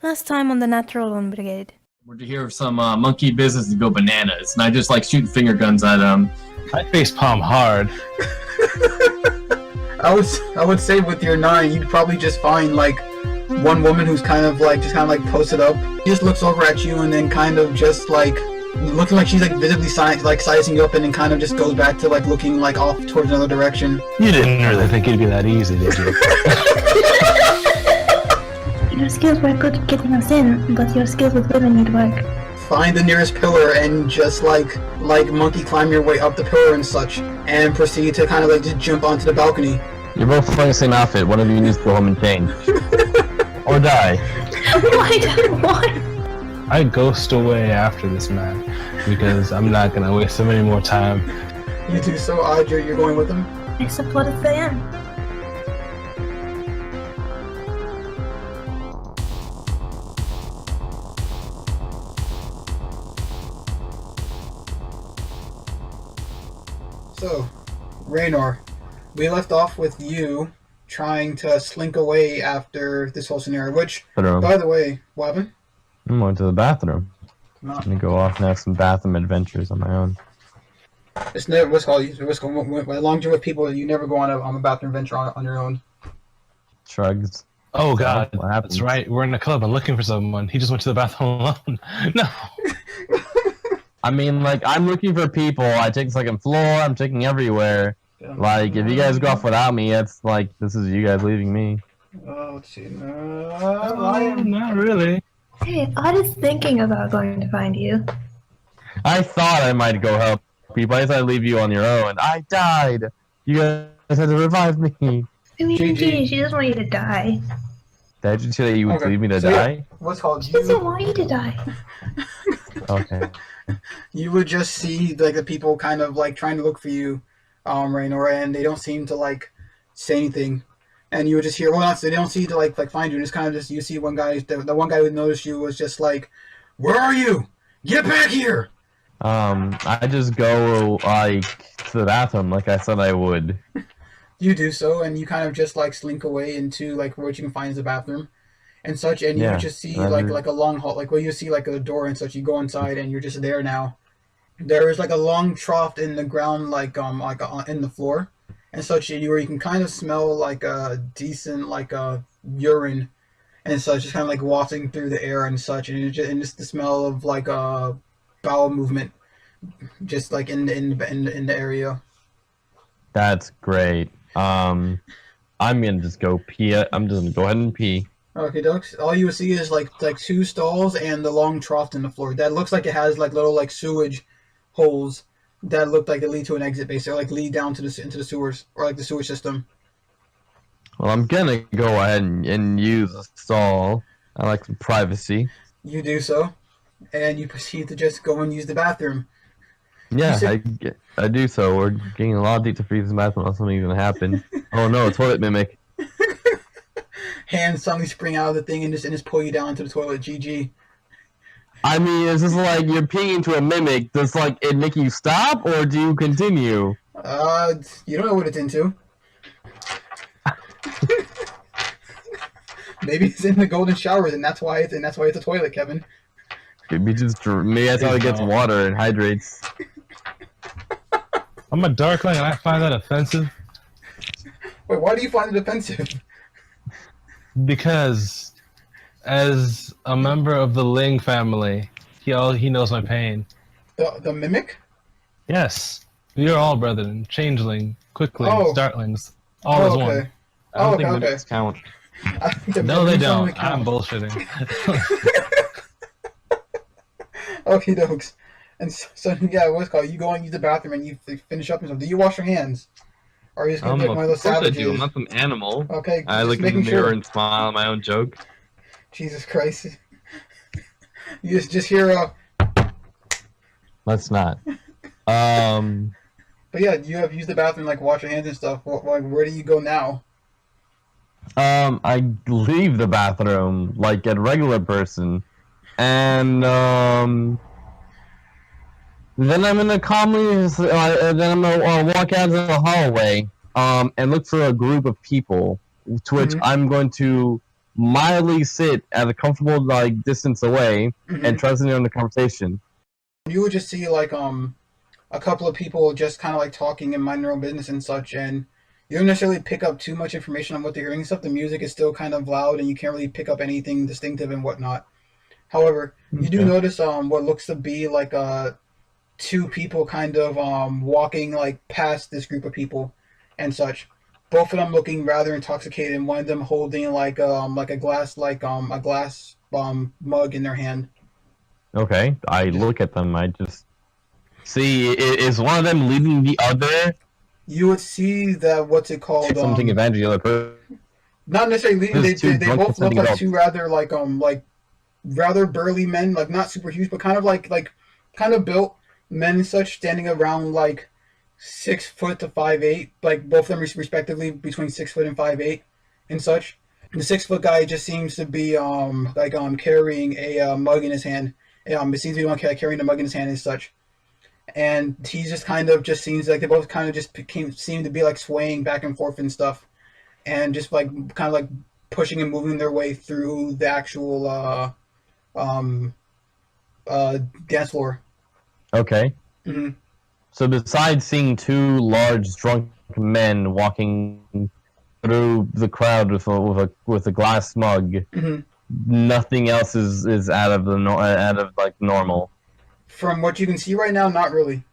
Last time on the Natural One Brigade. We're to hear of some monkey business to go bananas, and I just like shooting finger guns at them. I facepalm hard. I would say with your 9, you'd probably just find like one woman who's kind of like posted up. She just looks over at you and then kind of just like looking like she's like visibly sizing you up, and then kind of just goes back to like looking like off towards another direction. You didn't really think it'd be that easy, did you? Your skills were good at getting us in, but your skills with women need work. Find the nearest pillar and just like monkey climb your way up the pillar and such, and proceed to kind of like just jump onto the balcony. You're both wearing the same outfit. One of you needs to go home and change. Or die. Why? I ghost away after this man, because I'm not gonna waste so many more time. You two, so odd you're going with them? I support it I am. So, Raenar, we left off with you trying to slink away after this whole scenario, which, by the way, what happened? I went to the bathroom. No. I'm gonna go off and have some bathroom adventures on my own. It's never, what's called, as long as you're with people, you never go on a bathroom adventure on your own. Shrugs. Oh god, What happened? that's right, we're in a club and looking for someone. He just went to the bathroom alone. No! I mean, like, I'm looking for people. I take the second floor. I'm checking everywhere. Like, if you guys go off without me, it's like, this is you guys leaving me. Let's see. Not really. Hey, I was thinking about going to find you. I thought I might go help people. I thought I'd leave you on your own. I died. You guys had to revive me. I mean, GG. gee, she doesn't want you to die. Did you say that you would Okay, leave me to so die? yeah, what's called, She doesn't want you to die. Okay. you would just see like the people kind of like trying to look for you, Raenar, and they don't seem to like say anything. And you would just hear, well, not, they don't see to like find you. And just kind of just you see one guy, the one guy who noticed you was just like, "Where are you? Get back here!" I just go like to the bathroom, like I said I would. You do so, and you kind of just like slink away into like what you can find is the bathroom and such, and you Yeah, would just see like a long hall, like where you see like a door and such. You go inside, and you're just there now. There is like a long trough in the ground, like in the floor and such, where you can kind of smell like a decent like urine and such, just kind of like wafting through the air and such, and just the smell of like a bowel movement, just like in the area. That's great. I'm gonna just go pee. I'm just gonna go ahead and pee. Okay, Dux. All you will see is like 2 stalls and the long trough in the floor. That looks like it has like little like sewage holes that look like they lead to an exit, basically, or like lead down to into the sewers or like the sewage system. Well, I'm gonna go ahead and use a stall. I like some privacy. You do so, and you proceed to just go and use the bathroom. Yeah, I do so. We're getting a lot deep to freeze the bathroom. Or something's gonna happen. Oh no, a toilet mimic. Hands suddenly spring out of the thing and just pull you down into the toilet. GG. I mean, is this like you're peeing into a mimic? Does like it make you stop, or do you continue? You don't know what it's into. Maybe it's in the golden shower, and that's why it's a toilet, Kevin. Maybe that's how it gets water and hydrates. I'm a darkling and I find that offensive. Wait, why do you find it offensive? Because, as a member of the Ling family, he knows my pain. The mimic? Yes, we are all brethren, changeling, quicklings, Oh. darklings, all as okay. one. I don't Okay, think okay. mimics count. I think the No, they mimics only don't. I'm count. bullshitting. Okay, dokes. And so yeah, what's it called? You go and use the bathroom and you finish up and stuff. Do you wash your hands? Or are you just gonna be like one of those Of course I savages? do. I'm not some animal. Okay, I just look in the making mirror sure. and smile at my own joke. Jesus Christ. You just hear Let's not. but yeah, you have used the bathroom, like wash your hands and stuff. Where do you go now? I leave the bathroom like a regular person, and then I'm gonna calmly, then I'm gonna walk out into the hallway, and look for a group of people, to which I'm going to mildly sit at a comfortable like distance away and try to sit in the conversation. You would just see like a couple of people just kind of like talking and minding their own business and such, and you don't necessarily pick up too much information on what they're hearing and stuff. The music is still kind of loud, and you can't really pick up anything distinctive and whatnot. However, you do notice what looks to be like two people kind of walking like past this group of people and such. Both of them looking rather intoxicated, and one of them holding like a glass mug in their hand. Okay, I look at them. I just see, is one of them leading the other? You would see that what's it called? Something advantage the other person. Not necessarily leading. They both look like two rather rather burly men, like not super huge, but kind of built men and such, standing around like 6 foot to 5'8", like both of them respectively between 6 foot and 5'8", and such. The 6 foot guy just seems to be carrying a mug in his hand. It seems to be one carrying a mug in his hand and such. And he just just seems like they both kind of just seem to be like swaying back and forth and stuff, and just like kind of like pushing and moving their way through the actual dance floor. Okay. Mm-hmm. So besides seeing two large drunk men walking through the crowd with a glass mug, nothing else is out of normal. From what you can see right now, not really.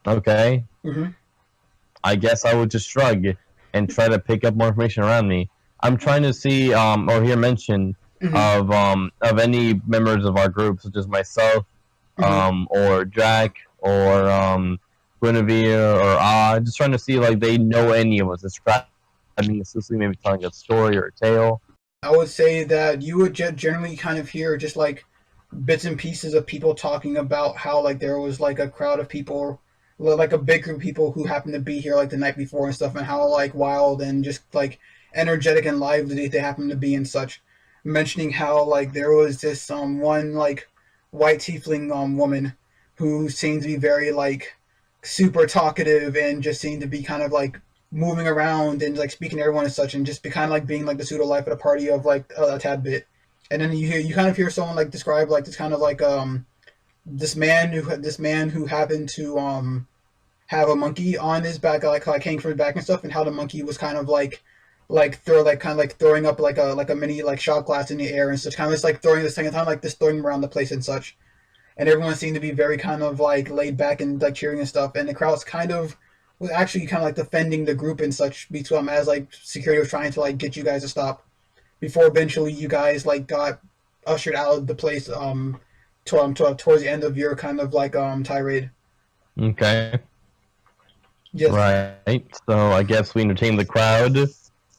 Okay. I guess I would just shrug and try to pick up more information around me. I'm trying to see or hear mention of any members of our group, such as myself, or Jack, or Grenivere, or just trying to see like they know any of us. Describing assistantly, maybe telling a story or a tale. I would say that you would generally kind of hear just like bits and pieces of people talking about how like there was like a crowd of people, like a big group of people who happened to be here like the night before and stuff, and how like wild and just like energetic and lively they happened to be and such. Mentioning how like there was this one like white tiefling woman who seemed to be very like super talkative and just seemed to be kind of like moving around and like speaking to everyone and such, and just be kind of like being like the pseudo life at a party of like a tad bit. And then you kind of hear someone like describe like this kind of like this man who happened to have a monkey on his back, like hanging from his back and stuff, and how the monkey was kind of throwing up like a mini like shot glass in the air and such, kind of just like throwing the second time like just throwing them around the place and such. And everyone seemed to be very kind of like laid back and like cheering and stuff, and the crowd's kind of was actually kind of like defending the group and such between as like security was trying to like get you guys to stop, before eventually you guys like got ushered out of the place towards the end of your kind of like tirade. Okay. Yes. Right. So I guess we entertained the crowd,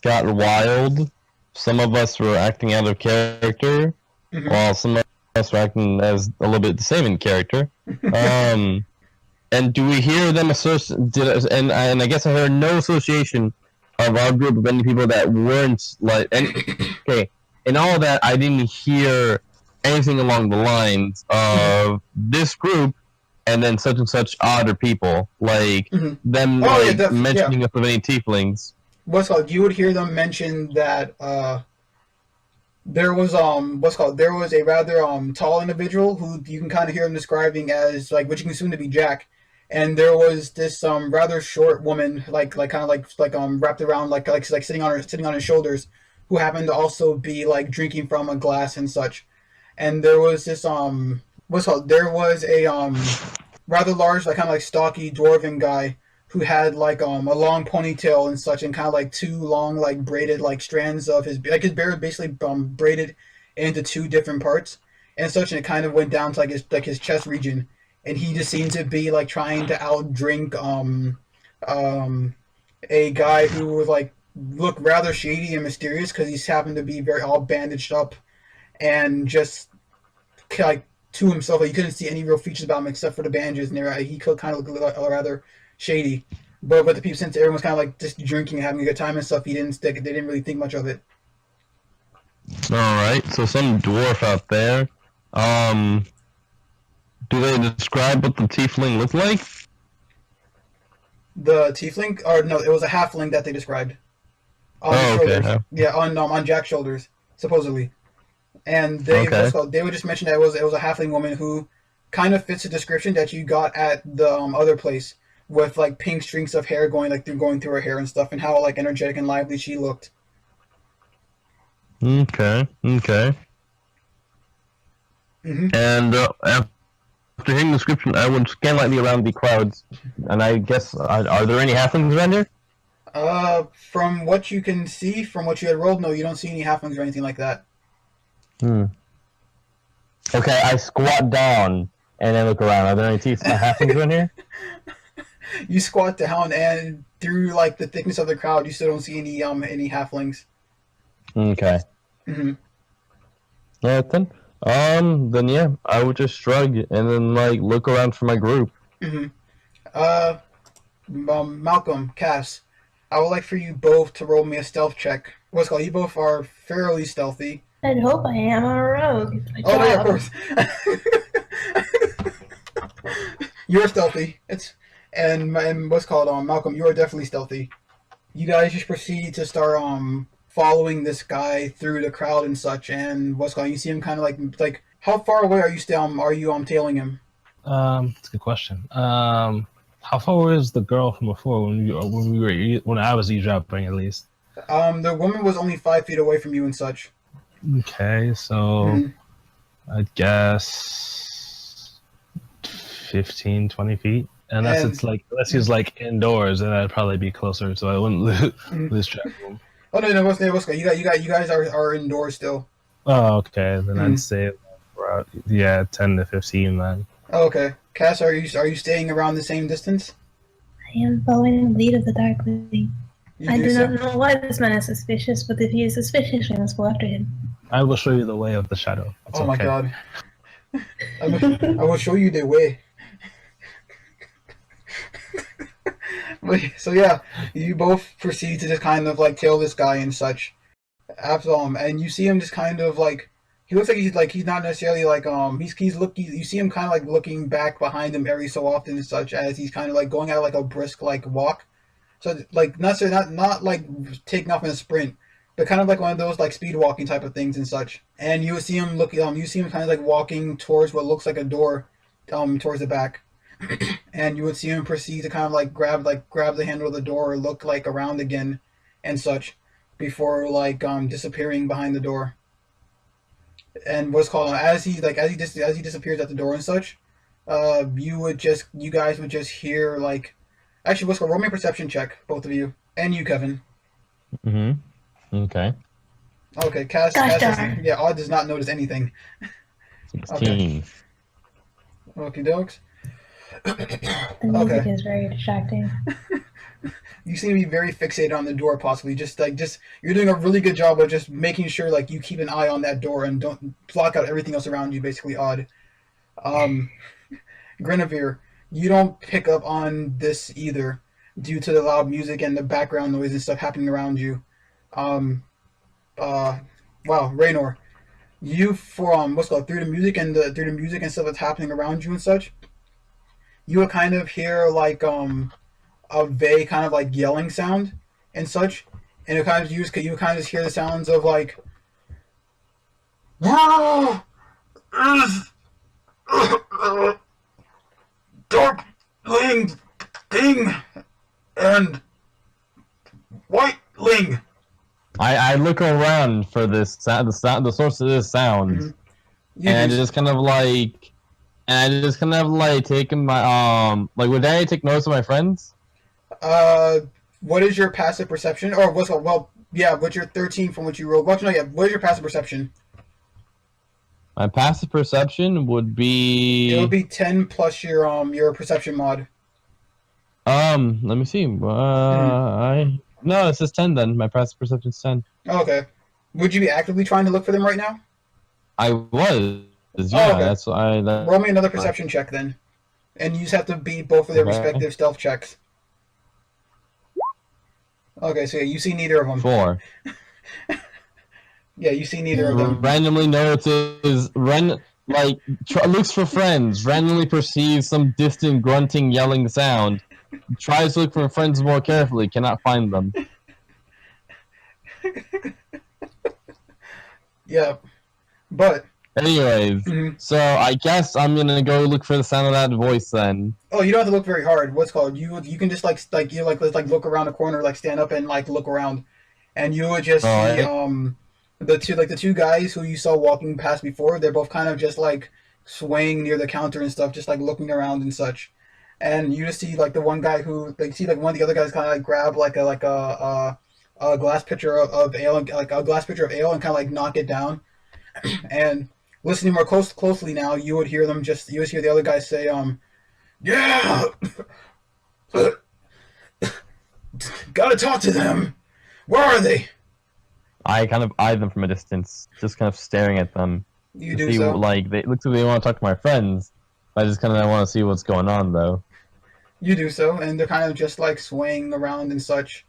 got wild. Some of us were acting out of character, while some of us were acting as a little bit the same in character. And do we hear them and I guess I heard no association of our group of any people that weren't like okay. In all of that, I didn't hear anything along the lines of this group and then such and such other people, like them mentioning us of any tieflings. You would hear them mention that there was there was a rather tall individual who you can kind of hear him describing as like, which you can assume to be Jack, and there was this rather short woman like wrapped around like sitting on his shoulders, who happened to also be like drinking from a glass and such. And there was this there was a rather large like kind of like stocky dwarven guy who had like a long ponytail and such, and kind of like two long like braided like strands of his beard basically braided into two different parts and such, and it kind of went down to like his chest region, and he just seemed to be like trying to outdrink a guy who was like looked rather shady and mysterious because he happened to be very all bandaged up and just like to himself. Like, you couldn't see any real features about him except for the bandages, and he could kind of look rather shady. But the people, since everyone's kind of like just drinking and having a good time and stuff, they didn't really think much of it. All right, so some dwarf out there. Do they describe what the tiefling looked like? The tiefling, or no, it was a halfling that they described. on his Oh, shoulders. okay. Yeah, on Jack's shoulders, supposedly. And they they would just mention that it was a halfling woman who kind of fits the description that you got at the other place, with like pink streaks of hair going through her hair and stuff, and how like energetic and lively she looked. Okay. And after hearing the description, I would scan lightly around the crowds, and I guess are there any halflings around here? From what you can see, from what you had rolled, no, you don't see any halflings or anything like that. Okay, I squat down and then look around. Are there any halflings around here? You squat down, and through like the thickness of the crowd, you still don't see any halflings. Okay. Yeah, then yeah, I would just shrug and then like look around for my group. Malcolm, Cass, I would like for you both to roll me a stealth check. What's called? You both are fairly stealthy. I'd hope I am. I'm a rogue. Oh yeah, of course. You're stealthy. And what's called Malcolm, you are definitely stealthy. You guys just proceed to start following this guy through the crowd and such, and what's called, you see him kind of like how far away are you tailing him? That's a good question. How far away was the girl from before when I was eavesdropping at least? The woman was only 5 feet away from you and such. Okay, so I guess 15, 20 feet. Unless he's like indoors, then I'd probably be closer, so I wouldn't lose track of him. Oh no, you guys are indoors still. Oh, okay. Then I'd say around 10 to 15 then. Oh, okay. Cass, are you staying around the same distance? I am following the lead of the Darkling. I do not know why this man is suspicious, but if he is suspicious, we must go after him. I will show you the way of the shadow. It's my god. I will show you the way. So yeah, you both proceed to just kind of like tail this guy and such. And you see him just kind of like, he looks like he's not necessarily like he's looking. You see him kind of like looking back behind him every so often and such, as he's kind of like going at like a brisk like walk. So like not like taking off in a sprint, but kind of like one of those like speed walking type of things and such. And you see him you see him kind of like walking towards what looks like a door, towards the back. And you would see him proceed to kind of like grab the handle of the door, look like around again, and such, before like disappearing behind the door. And what's called as he disappears at the door and such, you guys would just hear like, actually, what's called, roll me a perception check, both of you, and you, Kevin. Okay. Okay, Cass Odd does not notice anything. 16. Okay, dokes. The music is very distracting. You seem to be very fixated on the door, possibly. Just you're doing a really good job of just making sure like you keep an eye on that door and don't block out everything else around you. Basically, Odd. Grenivere, you don't pick up on this either, due to the loud music and the background noise and stuff happening around you. Wow, Raenar, you what's called, through the music and stuff that's happening around you and such, you would kind of hear like a vague kind of like yelling sound and such, and you kind of just hear the sounds of like Darkling thing and Whiteling. I look around for this sound, the source of this sound, and I just kind of like taking my like, would I take notice of my friends? What is your passive perception? Or what's your 13 from what you rolled? What is your passive perception? My passive perception would be... It would be 10 plus your perception mod. Let me see. No, it says 10 then. My passive perception's 10. Oh, okay. Would you be actively trying to look for them right now? I was. Yeah, okay. That's why. Roll me another perception check then. And you just have to beat both of their respective stealth checks. Okay, so yeah, you see neither of them. 4. Yeah, you see neither of them. Randomly notices, looks for friends, randomly perceives some distant grunting, yelling sound, tries to look for friends more carefully, cannot find them. Yeah, but Anyways, so I guess I'm gonna go look for the sound of that voice then. oh, you don't have to look very hard. What's called you can just like look around the corner, like stand up and like look around, and you would just see the two guys who you saw walking past before. They're both kind of just like swaying near the counter and stuff, just like looking around and such. And you just see like the one guy who like see like one of the other guys kind of like grab like a glass pitcher of ale, and like a glass pitcher of ale, and kind of like knock it down. And listening more closely now, you would hear the other guy say, yeah, gotta talk to them. Where are they? I kind of eye them from a distance, just kind of staring at them. You do so. Like it looks like they want to talk to my friends. I just kind of want to see what's going on, though. You do so, and they're kind of just like swaying around and such,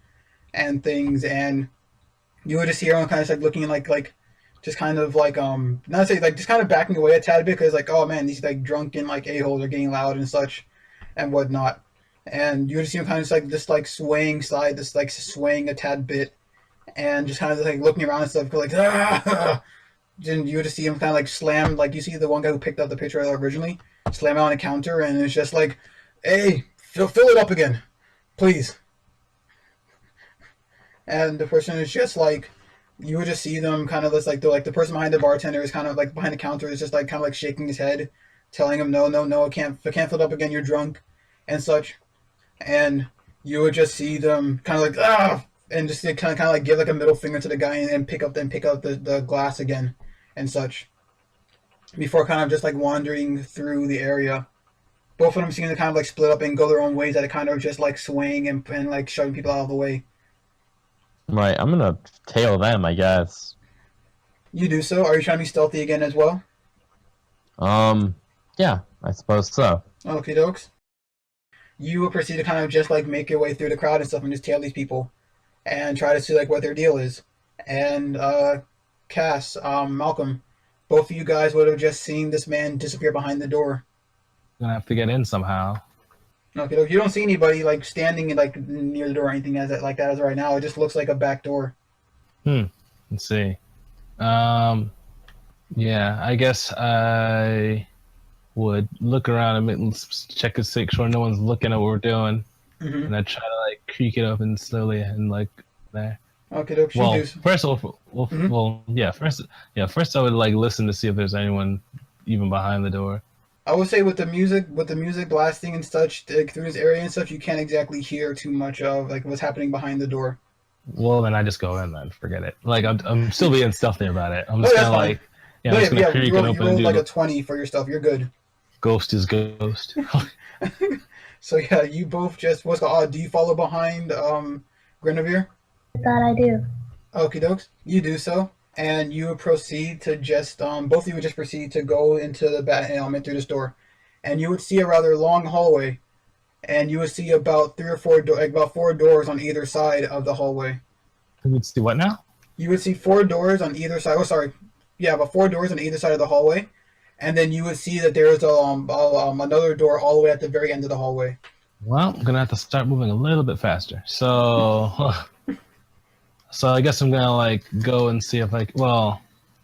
and things, and you would just hear them kind of like looking like just kind of like not say like just kind of backing away a tad bit because like, oh man, these like drunken like a-holes are getting loud and such and whatnot. And you would see him kind of just like swaying a tad bit, and just kind of like looking around and stuff like and you would just see him kind of like slam, like you see the one guy who picked up the picture originally slam it on a counter, and it's just like, hey, fill it up again, please. And the person is just like, you would just see them kind of just like the person behind the bartender is kind of like behind the counter is just like kind of like shaking his head, telling him no, I can't fill it up again, you're drunk, and such. And you would just see them kind of like and just kind of like give like a middle finger to the guy and pick up the glass again and such, before kind of just like wandering through the area. Both of them seem to kind of like split up and go their own ways, that it kind of just like swaying and like shoving people out of the way. Right, I'm gonna tail them, I guess. You do so. Are you trying to be stealthy again as well? Yeah, I suppose so. Okay, dokes. You will proceed to kind of just like make your way through the crowd and stuff and just tail these people and try to see like what their deal is. And Cass, Malcolm, both of you guys would have just seen this man disappear behind the door. Gonna have to get in somehow. Okay, doke. You don't see anybody like standing like near the door or anything as right now. It just looks like a back door. Let's see. Yeah, I guess I would look around and check to make sure no one's looking at what we're doing, and I try to like creak it open slowly and like there. Okay, doke. Well, first of all, first I would like listen to see if there's anyone even behind the door. I would say with the music blasting and such through this area and stuff, you can't exactly hear too much of like what's happening behind the door. Well, then I just go in then. Forget it. Like I'm still being stealthy about it. I'm just kind of like, I'm just gonna creak and open and do like a 20 for your stuff. You're good. Ghost is ghost. So yeah, you both just do you follow behind Grenivere? That I do. Okie dokes. You do so. And you would proceed to just, both of you would just proceed to go into the bat element through this door. And you would see a rather long hallway. And you would see about four doors on either side of the hallway. You would see what now? You would see 4 doors on either side. Oh, sorry. Yeah, about 4 doors on either side of the hallway. And then you would see that there is another door all the way at the very end of the hallway. Well, I'm going to have to start moving a little bit faster. So... So I guess I'm gonna like go and see if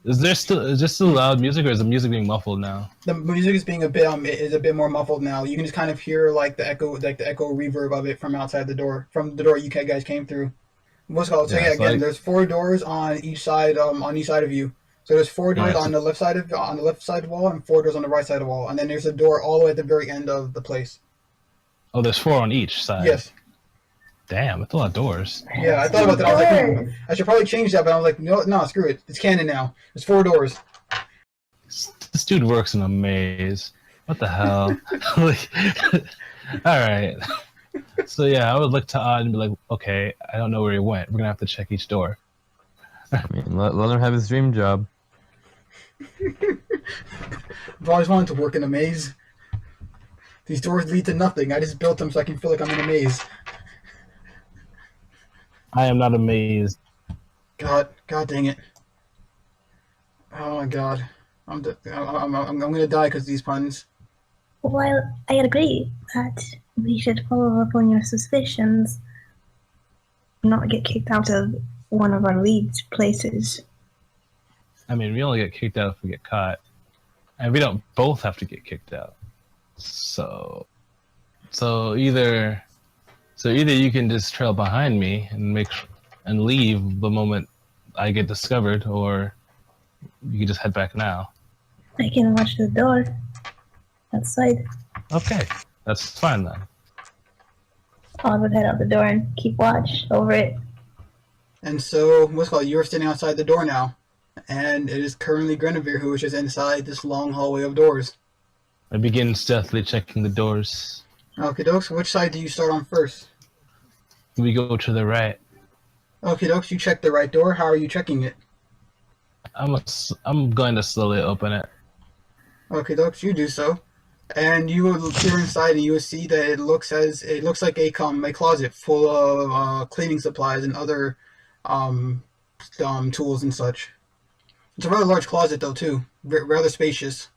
is there still loud music, or is the music being muffled now? The music is being a bit more muffled now. You can just kind of hear like the echo reverb of it from outside the door, from the door you guys came through. What's called? So there's 4 doors on each side of you. So there's 4 doors on the left side of the wall and 4 doors on the right side of the wall, and then there's a door all the way at the very end of the place. Oh, there's 4 on each side. Yes. Damn, that's a lot of doors. Yeah, I thought about that. I was like, I should probably change that, but I was like, no, screw it. It's canon now. There's 4 doors. This dude works in a maze. What the hell? All right. So yeah, I would look to Odd and be like, okay, I don't know where he went. We're gonna have to check each door. I mean, let him have his dream job. I've always wanted to work in a maze. These doors lead to nothing. I just built them so I can feel like I'm in a maze. I am not amazed. God dang it! Oh my God, I'm gonna die because of these puns. Well, I agree that we should follow up on your suspicions, not get kicked out of one of our leads' places. I mean, we only get kicked out if we get caught, and we don't both have to get kicked out. So either you can just trail behind me and leave the moment I get discovered, or you can just head back now. I can watch the door outside. Okay, that's fine then. I would head out the door and keep watch over it. And so, you're standing outside the door now, and it is currently Grenivere who is just inside this long hallway of doors. I begin stealthily checking the doors. Okay, dokes. Which side do you start on first? We go to the right. Okay, dokes. You check the right door. How are you checking it? I'm going to slowly open it. Okay, dokes. You do so, and you will peer inside, and you will see that it looks like a closet full of cleaning supplies and other tools and such. It's a rather large closet, though, too. Rather spacious.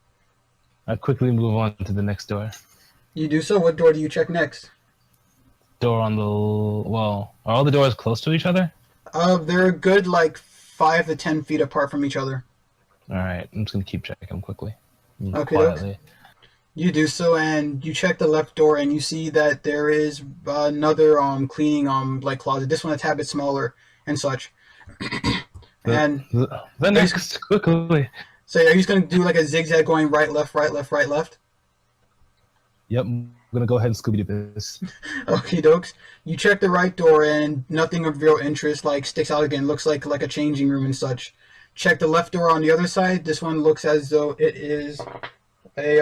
I quickly move on to the next door. You do so. What door do you check next? Door on the... Well, are all the doors close to each other? They're a good, 5 to 10 feet apart from each other. Alright, I'm just going to keep checking them quickly. Okay, Quietly. You do so, and you check the left door, and you see that there is another cleaning closet. This one a tad bit smaller and such. The next, quickly. So are you just gonna do a zigzag going right, left, right, left, right, left? Yep, I'm gonna go ahead and Scooby-Doo this. Okay, dokes. You check the right door, and nothing of real interest sticks out again. Looks like a changing room and such. Check the left door on the other side. This one looks as though it is a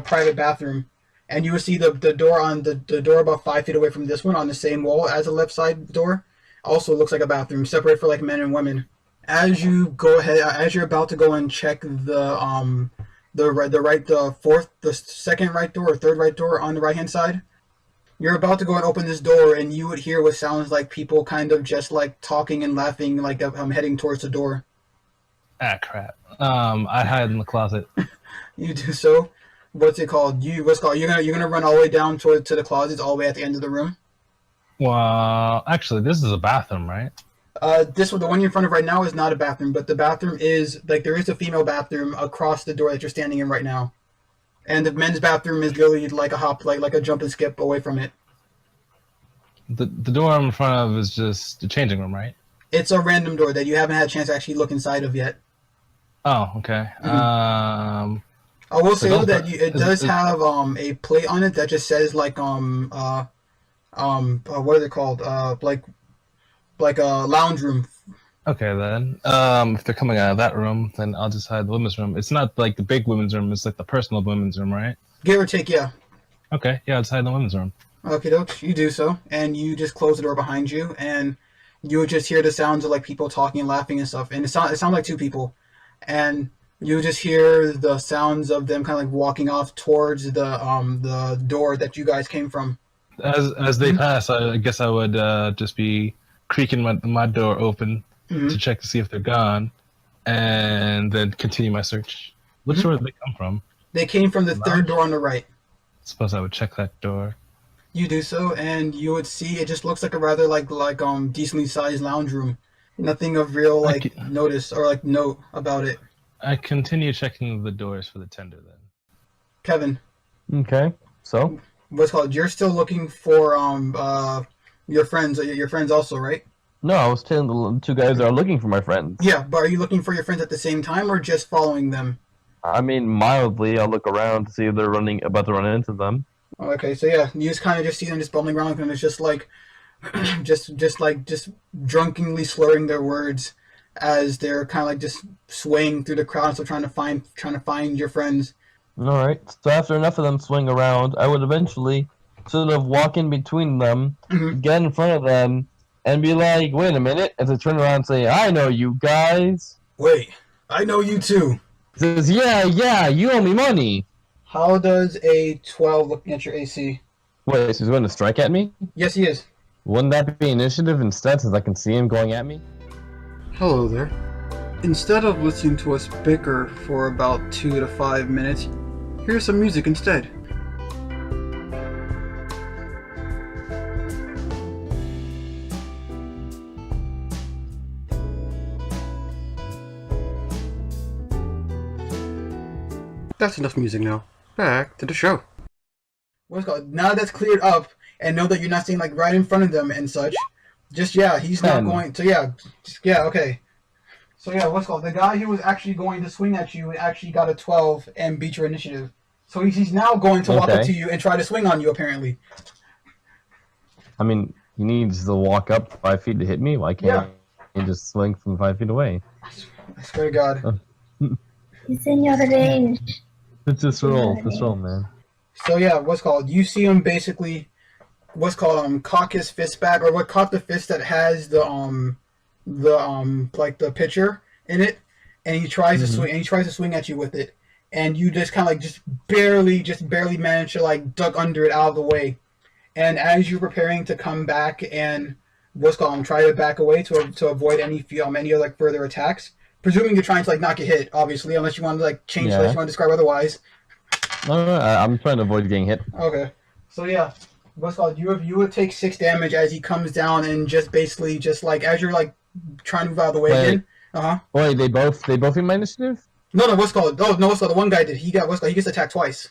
private bathroom, and you will see the door on the door about 5 feet away from this one on the same wall as the left side door. Also looks like a bathroom, separate for men and women. As you go ahead, as you're about to go and check the second right door or third right door on the right hand side, you're about to go and open this door, and you would hear what sounds like people kind of just talking and laughing, heading towards the door. Ah, crap. I hide in the closet. You do so. What's it called? You're gonna run all the way down to the closets, all the way at the end of the room. Well, actually, this is a bathroom, right? The one you're in front of right now is not a bathroom, but the bathroom is there is a female bathroom across the door that you're standing in right now, and the men's bathroom is literally like a jump and skip away from it. The door I'm in front of is just the changing room, right? It's a random door that you haven't had a chance to actually look inside of yet. Oh, okay. Mm-hmm. I will say that it does have a plate on it that just says what is it called? Like a lounge room. Okay then. If they're coming out of that room, then I'll just hide the women's room. It's not like the big women's room, it's like the personal women's room, right? Give or take, yeah. Okay, yeah, I'll just hide in the women's room. Okay, dokes, you do so, and you just close the door behind you, and you would just hear the sounds of people talking and laughing and stuff, and it sounds like two people, and you just hear the sounds of them kind of walking off towards the door that you guys came from. As they pass, I guess I would just be creaking my door open to check to see if they're gone, and then continue my search. Which door did they come from? They came from the third door on the right. Suppose I would check that door. You do so, and you would see it just looks like a rather decently sized lounge room. Nothing of real notice or note about it. I continue checking the doors for the tender then. Kevin. Okay, so? What's called? You're still looking for your friends. Your friends also, right? No, I was telling the two guys that are looking for my friends. Yeah, but are you looking for your friends at the same time or just following them? I mean, mildly, I'll look around to see if they're about to run into them. Okay, so yeah, you just kind of just see them just bumbling around, and it's just just drunkenly slurring their words as they're kind of just swaying through the crowd, so trying to find your friends. All right. So after enough of them swing around, I would eventually sort of walk in between them, get in front of them, and be like, "Wait a minute!" As I turn around and say, "I know you guys." Wait, I know you too. He says, "Yeah, you owe me money." How does a 12 looking at your AC? Wait, so he's going to strike at me? Yes, he is. Wouldn't that be initiative instead, since I can see him going at me? Hello there. Instead of listening to us bicker for about 2 to 5 minutes, here's some music instead. That's enough music now. Back to the show. What's called? Now that's cleared up, and know that you're not staying like right in front of them and such. Just yeah, he's not going to okay. So yeah, what's called? The guy who was actually going to swing at you actually got a 12 and beat your initiative. So he's now going to walk up to you and try to swing on you. Apparently. I mean, he needs to walk up 5 feet to hit me. Why can't he just swing from 5 feet away? I swear to God. He's in your range. Let's just roll. Let's roll, man. So yeah, what's called? You see him basically, cock his fist back, or cock the fist that has the like the pitcher in it, and he tries to swing, and he tries to swing at you with it, and you just kind of like just barely manage to like duck under it out of the way, and as you're preparing to come back and try to back away to avoid any other like further attacks. Presuming you're trying to like not get hit, obviously, unless you want to like change unless you want to describe otherwise. No, I'm trying to avoid getting hit. Okay, so yeah, you would take 6 damage as he comes down and just basically just like as you're like trying to move out of the way again. Wait, they both in my initiative? No, the one guy did. He gets attacked twice.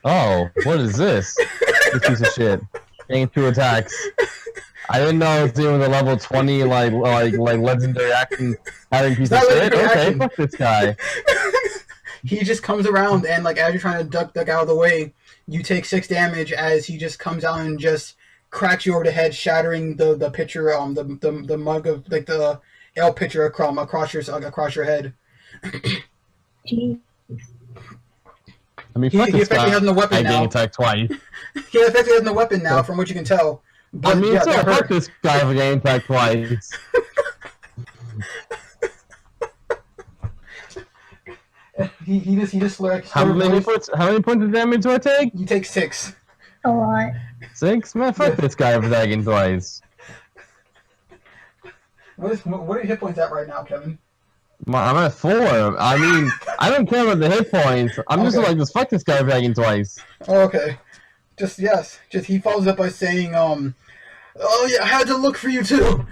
Oh, what is this? This piece of shit. Getting 2 attacks. I didn't know it was doing the level 20 like legendary action having piece of shit. Okay, fuck this guy. He just comes around and like as you're trying to duck out of the way, you take 6 damage as he just comes down and just cracks you over the head, shattering the pitcher, the mug of like the ale pitcher across your head. Jeez. I mean, he effectively has no weapon now. Getting attacked twice. He effectively has no weapon now, from what you can tell. But, I mean, fuck this guy for getting attacked twice. he just like how many points of damage do I take? You take 6. A lot. 6? Man, fuck this guy for attacking twice. What are your hit points at right now, Kevin? I'm at 4. I mean, I don't care about the hit points. I'm just fuck this guy for attacking twice. Oh, okay. Just he follows up by saying, oh yeah, I had to look for you too.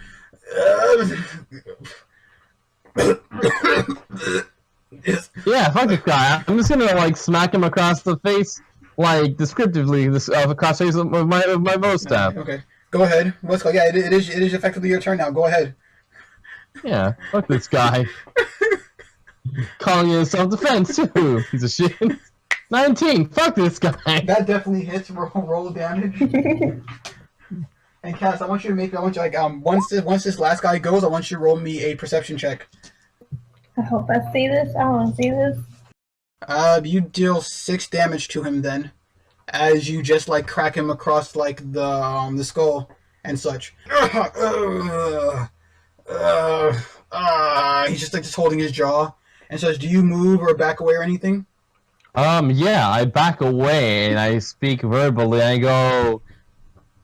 Yeah, fuck this guy. I'm just gonna like smack him across the face, like descriptively, across the face with my bow staff. Okay, go ahead. Yeah, it is effectively your turn now. Go ahead. Yeah, fuck this guy. Calling it self-defense too. Piece of shit. 19. Fuck this guy. That definitely hits. Roll damage. And Cass, I want you once this last guy goes, I want you to roll me a perception check. I hope I see this. I want to see this. You deal 6 damage to him then, as you just like crack him across like the skull and such. He's just holding his jaw and says, "Do you move or back away or anything?" Yeah, I back away and I speak verbally. I go,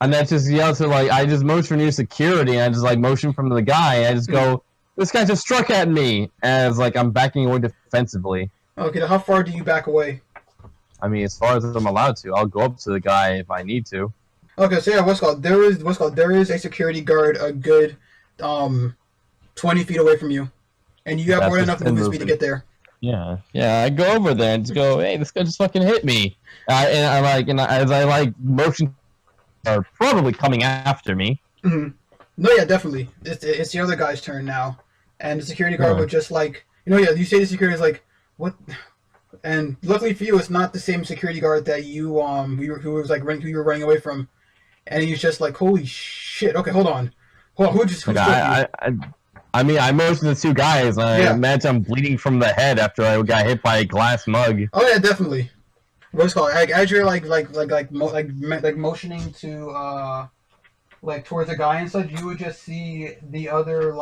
and I just yell to I just motion for new security, and I just like motion from the guy. And I just go, "This guy just struck at me," as like I'm backing away defensively. Okay, how far do you back away? I mean, as far as I'm allowed to. I'll go up to the guy if I need to. Okay, so yeah, there is a security guard a good 20 feet away from you, and you have more than enough movement speed to get there. Yeah, I go over there and just go, "Hey, this guy just fucking hit me," as I motion, are probably coming after me. Mm-hmm. No, yeah, definitely. It's the other guy's turn now, and the security guard would just you say the security is like, "What?" And luckily for you, it's not the same security guard that you who you were running away from, and he's just like, "Holy shit!" Okay, hold on. Who just? I mean, I motioned the 2 guys. I imagine I'm bleeding from the head after I got hit by a glass mug. Oh yeah, definitely. What's called as you're motioning to towards the guy and such, you would just see the other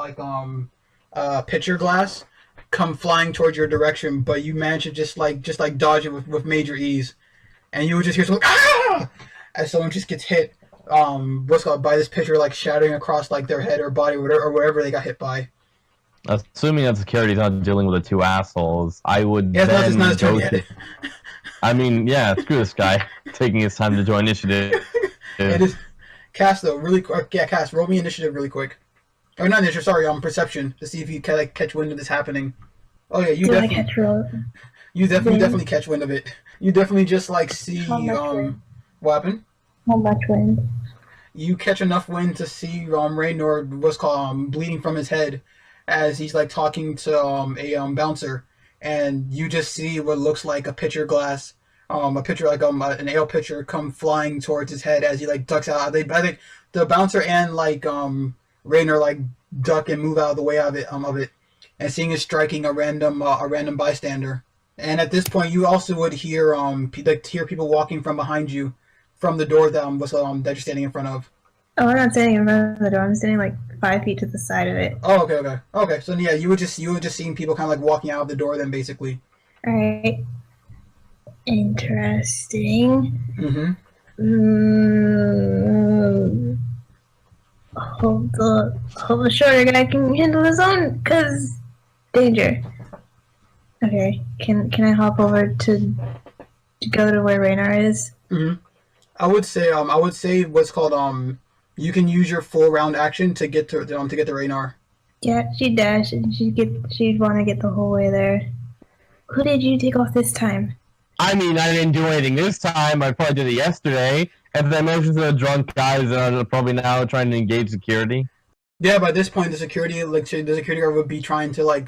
pitcher glass come flying towards your direction, but you manage to just dodge it with major ease, and you would just hear something as someone just gets hit. By this pitcher shattering across their head or body or wherever they got hit by. Assuming that security's not dealing with the 2 assholes, I would it's not his turn yet. I mean, yeah, screw this guy taking his time to join initiative. It is Cass though, really quick. Yeah, Cass, roll me initiative really quick. Or not initiative, sorry, perception to see if you catch wind of this happening. Oh yeah, you definitely. You Wind? definitely catch wind of it. You definitely just like see How much wind? what happened? How much wind? You catch enough wind to see Raenar what's called bleeding from his head as he's like talking to a bouncer, and you just see what looks like a pitcher glass, a pitcher like an ale pitcher come flying towards his head as he like ducks out. I think the bouncer and like Raenar like duck and move out of the way of it and seeing it striking a random bystander. And at this point, you also would hear hear people walking from behind you, from the door that you're standing in front of. Oh, I'm not standing in front of the door. I'm standing like 5 feet to the side of it. Oh, okay. So yeah, you were just seeing people kind of like walking out of the door then, basically. All right. Interesting. Hope the shorter guy can handle his own, cause danger. Okay, can I hop over to go to where Raenar is? I would say what's called you can use your full round action to get to Raenar. Yeah, she'd dash and she'd want to get the whole way there. Who did you take off this time? I mean, I didn't do anything this time. I probably did it yesterday. And then most of the drunk guys are probably now trying to engage security. Yeah, by this point, the security guard would be trying to like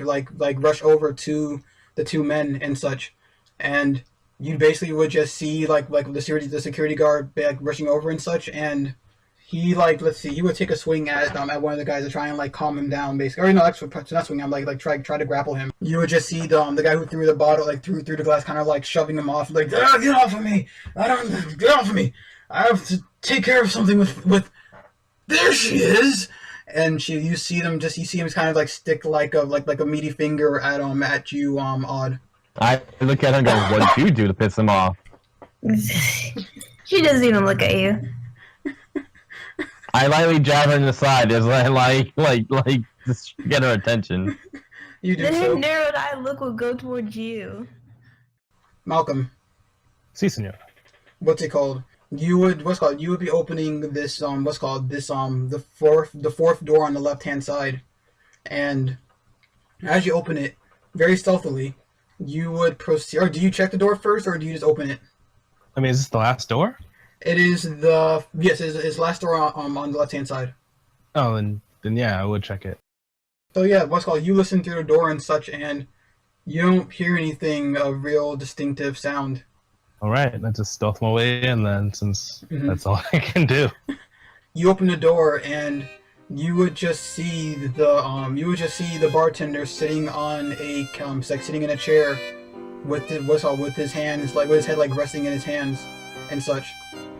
rush over to the two men and such, and you basically would just see like the security guard like rushing over and such, and he like he would take a swing at one of the guys to try and like calm him down, basically. Or no, actually not swing. I'm like try to grapple him. You would just see the guy who threw the bottle through the glass, kind of like shoving him off, like get off of me! Get off of me! I have to take care of something with. There she is. And you see him kind of like stick like a meaty finger at you, Odd. I look at her and go, "What did you do to piss him off?" She doesn't even look at you. I lightly jab her in the side, just like just get her attention. You do Then so. her narrowed eye look will go towards you. Malcolm, Si, senor. what's it called? You would be opening this the fourth door on the left hand side, and as you open it very stealthily, you would proceed. Or do you check the door first, or do you just open it? I mean, is this the last door? It is it's last door on the left hand side. Oh, then yeah, I would check it. So yeah, you listen through the door and such, and you don't hear anything of real distinctive sound. All right, I just stealth my way in then, since that's all I can do. You open the door, and you would just see the bartender sitting on sitting in a chair with his hands with his head resting in his hands and such.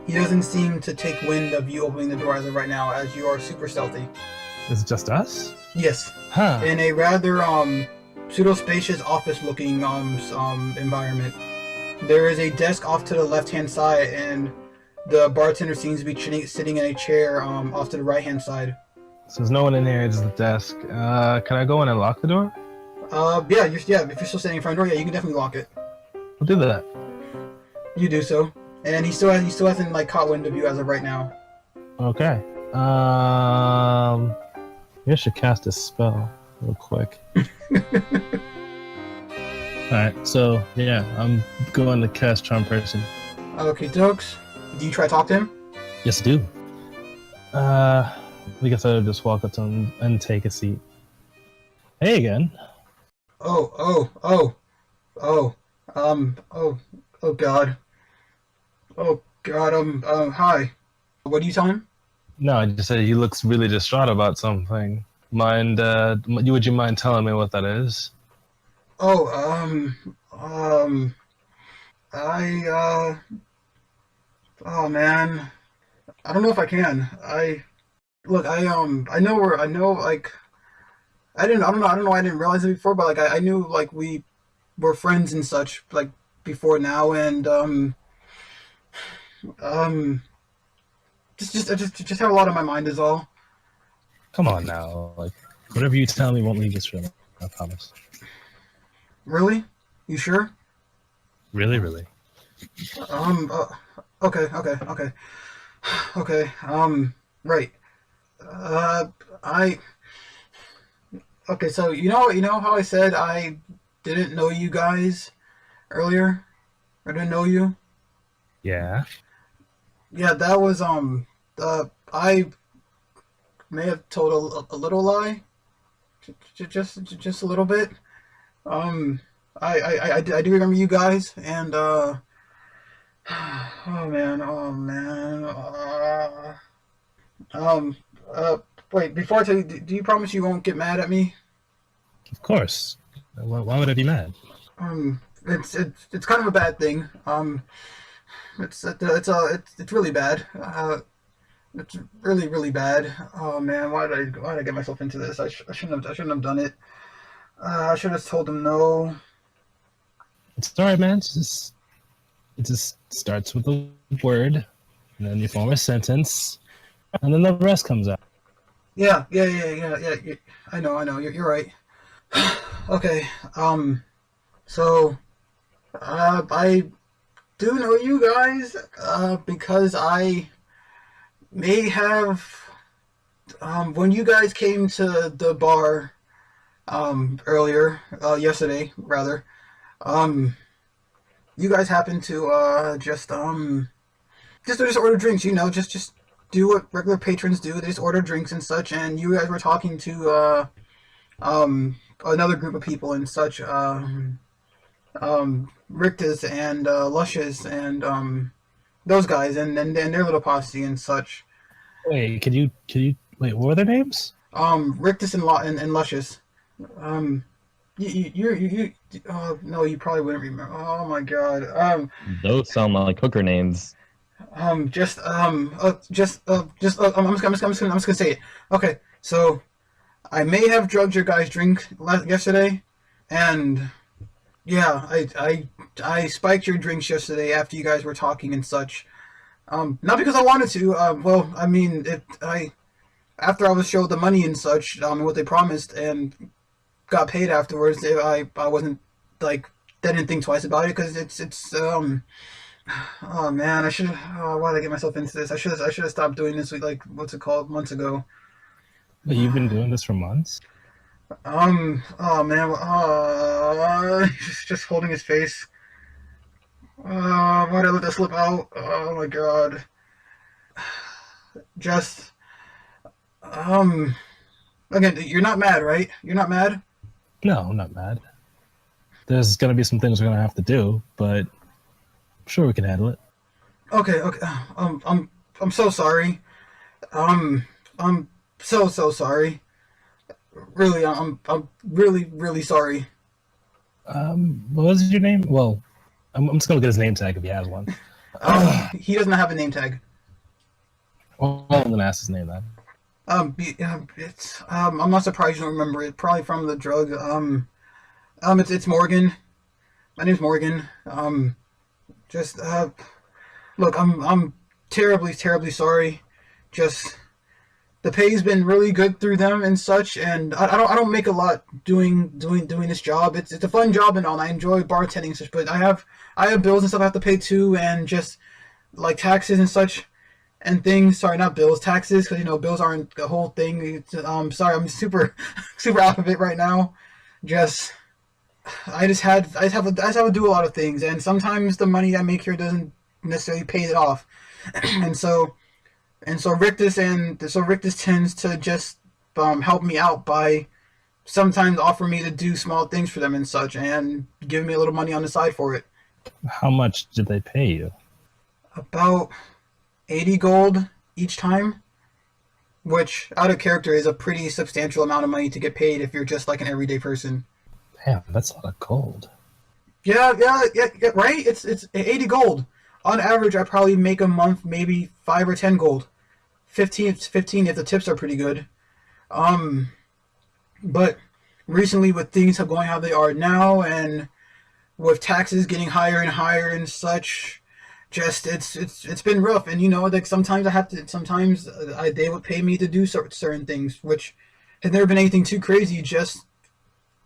He doesn't seem to take wind of you opening the door as of right now, as you are super stealthy. Is it just us? Yes. Huh. In a rather pseudo-spacious office-looking environment. There is a desk off to the left-hand side, and the bartender seems to be sitting in a chair off to the right-hand side. So there's no one in here, it's the desk. Can I go in and lock the door? Yeah, if you're still standing in front of the door, yeah, you can definitely lock it. I'll do that. You do so. And he still hasn't caught wind of you as of right now. Okay. Maybe I should cast a spell real quick. Alright, so yeah, I'm going to cast Charm Person. Okay, dokes. Do you try to talk to him? Yes, I do. I guess I would just walk up to him and take a seat. Hey again. Oh God. Oh God, hi. What do you tell him? No, I just said he looks really distraught about something. Would you mind telling me what that is? Oh, oh man, I don't know if I can. I don't know I didn't realize it before, but I knew we were friends and such before now, and just have a lot on my mind is all. Come on now, whatever you tell me won't leave this room. I promise. Really? You sure? Really, really. Okay. Right. Okay, so you know how I said I didn't know you guys? earlier. I didn't know you. Yeah. Yeah, that was I may have told a little lie, just a little bit. Um, I do remember you guys, and oh man. Um, wait. Before I tell you, do you promise you won't get mad at me? Of course. Why would I be mad? It's kind of a bad thing. It's really bad. It's really bad. Oh man, why did I get myself into this? I shouldn't have done it. I should have told him no. It's alright, man. It just starts with a word, and then you form a sentence, and then the rest comes out. Yeah. I know. You're right. Okay. So, I do know you guys, because I may have, when you guys came to the bar, earlier, yesterday, rather, you guys happened to, just order drinks, just do what regular patrons do. They just order drinks and such, and you guys were talking to, another group of people and such, Rictus and, Luscious and, those guys and their little posse and such. Wait, wait, what were their names? Rictus and Luscious. No, you probably wouldn't remember. Oh my god. Those sound like hooker names. I'm just gonna say it. Okay, so I may have drugged your guys' drink yesterday, and yeah, I spiked your drinks yesterday after you guys were talking and such. Not because I wanted to. Well, I mean, after I was showed the money and such, and what they promised, and got paid afterwards, I wasn't like, I didn't think twice about it, because it's oh man, I should. Why did I get myself into this? I should have stopped doing this, like, what's it called, months ago. Wait, you've been doing this for months? Oh man, just holding his face. Why did I let that slip out? Oh my god. Just, again, you're not mad, right? You're not mad? No, I'm not mad. There's gonna be some things we're gonna have to do, but I'm sure we can handle it. Okay. I'm so sorry. I'm so sorry. Really, I'm really sorry. What was your name? Well, I'm just gonna get his name tag if he has one. He doesn't have a name tag. Well, I'm gonna ask his name then. It's I'm not surprised you don't remember it. Probably from the drug. It's Morgan. My name's Morgan. Just look, I'm terribly sorry. Just, the pay's been really good through them and such, and I don't make a lot doing this job. It's a fun job and all. And I enjoy bartending and such, but I have bills and stuff I have to pay too, and just like taxes and such and things. Sorry, not bills, taxes, because bills aren't the whole thing. It's, sorry, I'm super out of it right now. Just, I have to do a lot of things, and sometimes the money I make here doesn't necessarily pay it off, and so Rictus tends to just help me out by sometimes offer me to do small things for them and such, and give me a little money on the side for it. How much did they pay you? About 80 gold each time, which out of character is a pretty substantial amount of money to get paid if you're just like an everyday person. Damn, that's a lot of gold. Yeah, right? It's 80 gold. On average, I probably make a month maybe 5 or 10 gold. 15 if the tips are pretty good. But recently, with things going how they are now, and with taxes getting higher and higher and such, just it's been rough. And like sometimes they would pay me to do certain things, which has never been anything too crazy. Just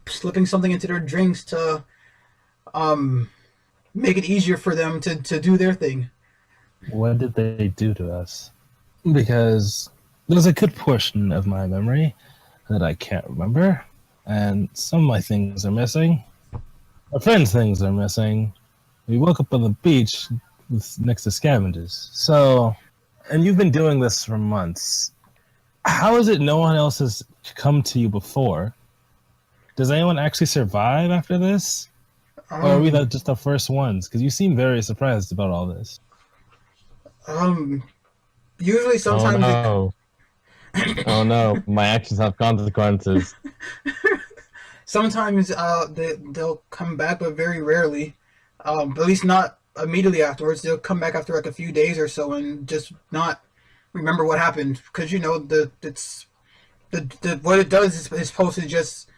slipping something into their drinks to make it easier for them to do their thing. What did they do to us? Because there's a good portion of my memory that I can't remember, and some of my things are missing. Our friend's things are missing. We woke up on the beach next to scavengers. So, and you've been doing this for months. How is it no one else has come to you before? Does anyone actually survive after this? Or are we just the first ones? Because you seem very surprised about all this. Usually sometimes... Oh no, my actions have consequences. Sometimes they'll come back, but very rarely. At least not immediately afterwards. They'll come back after like a few days or so and just not remember what happened. Because, you know, what it does is supposed to just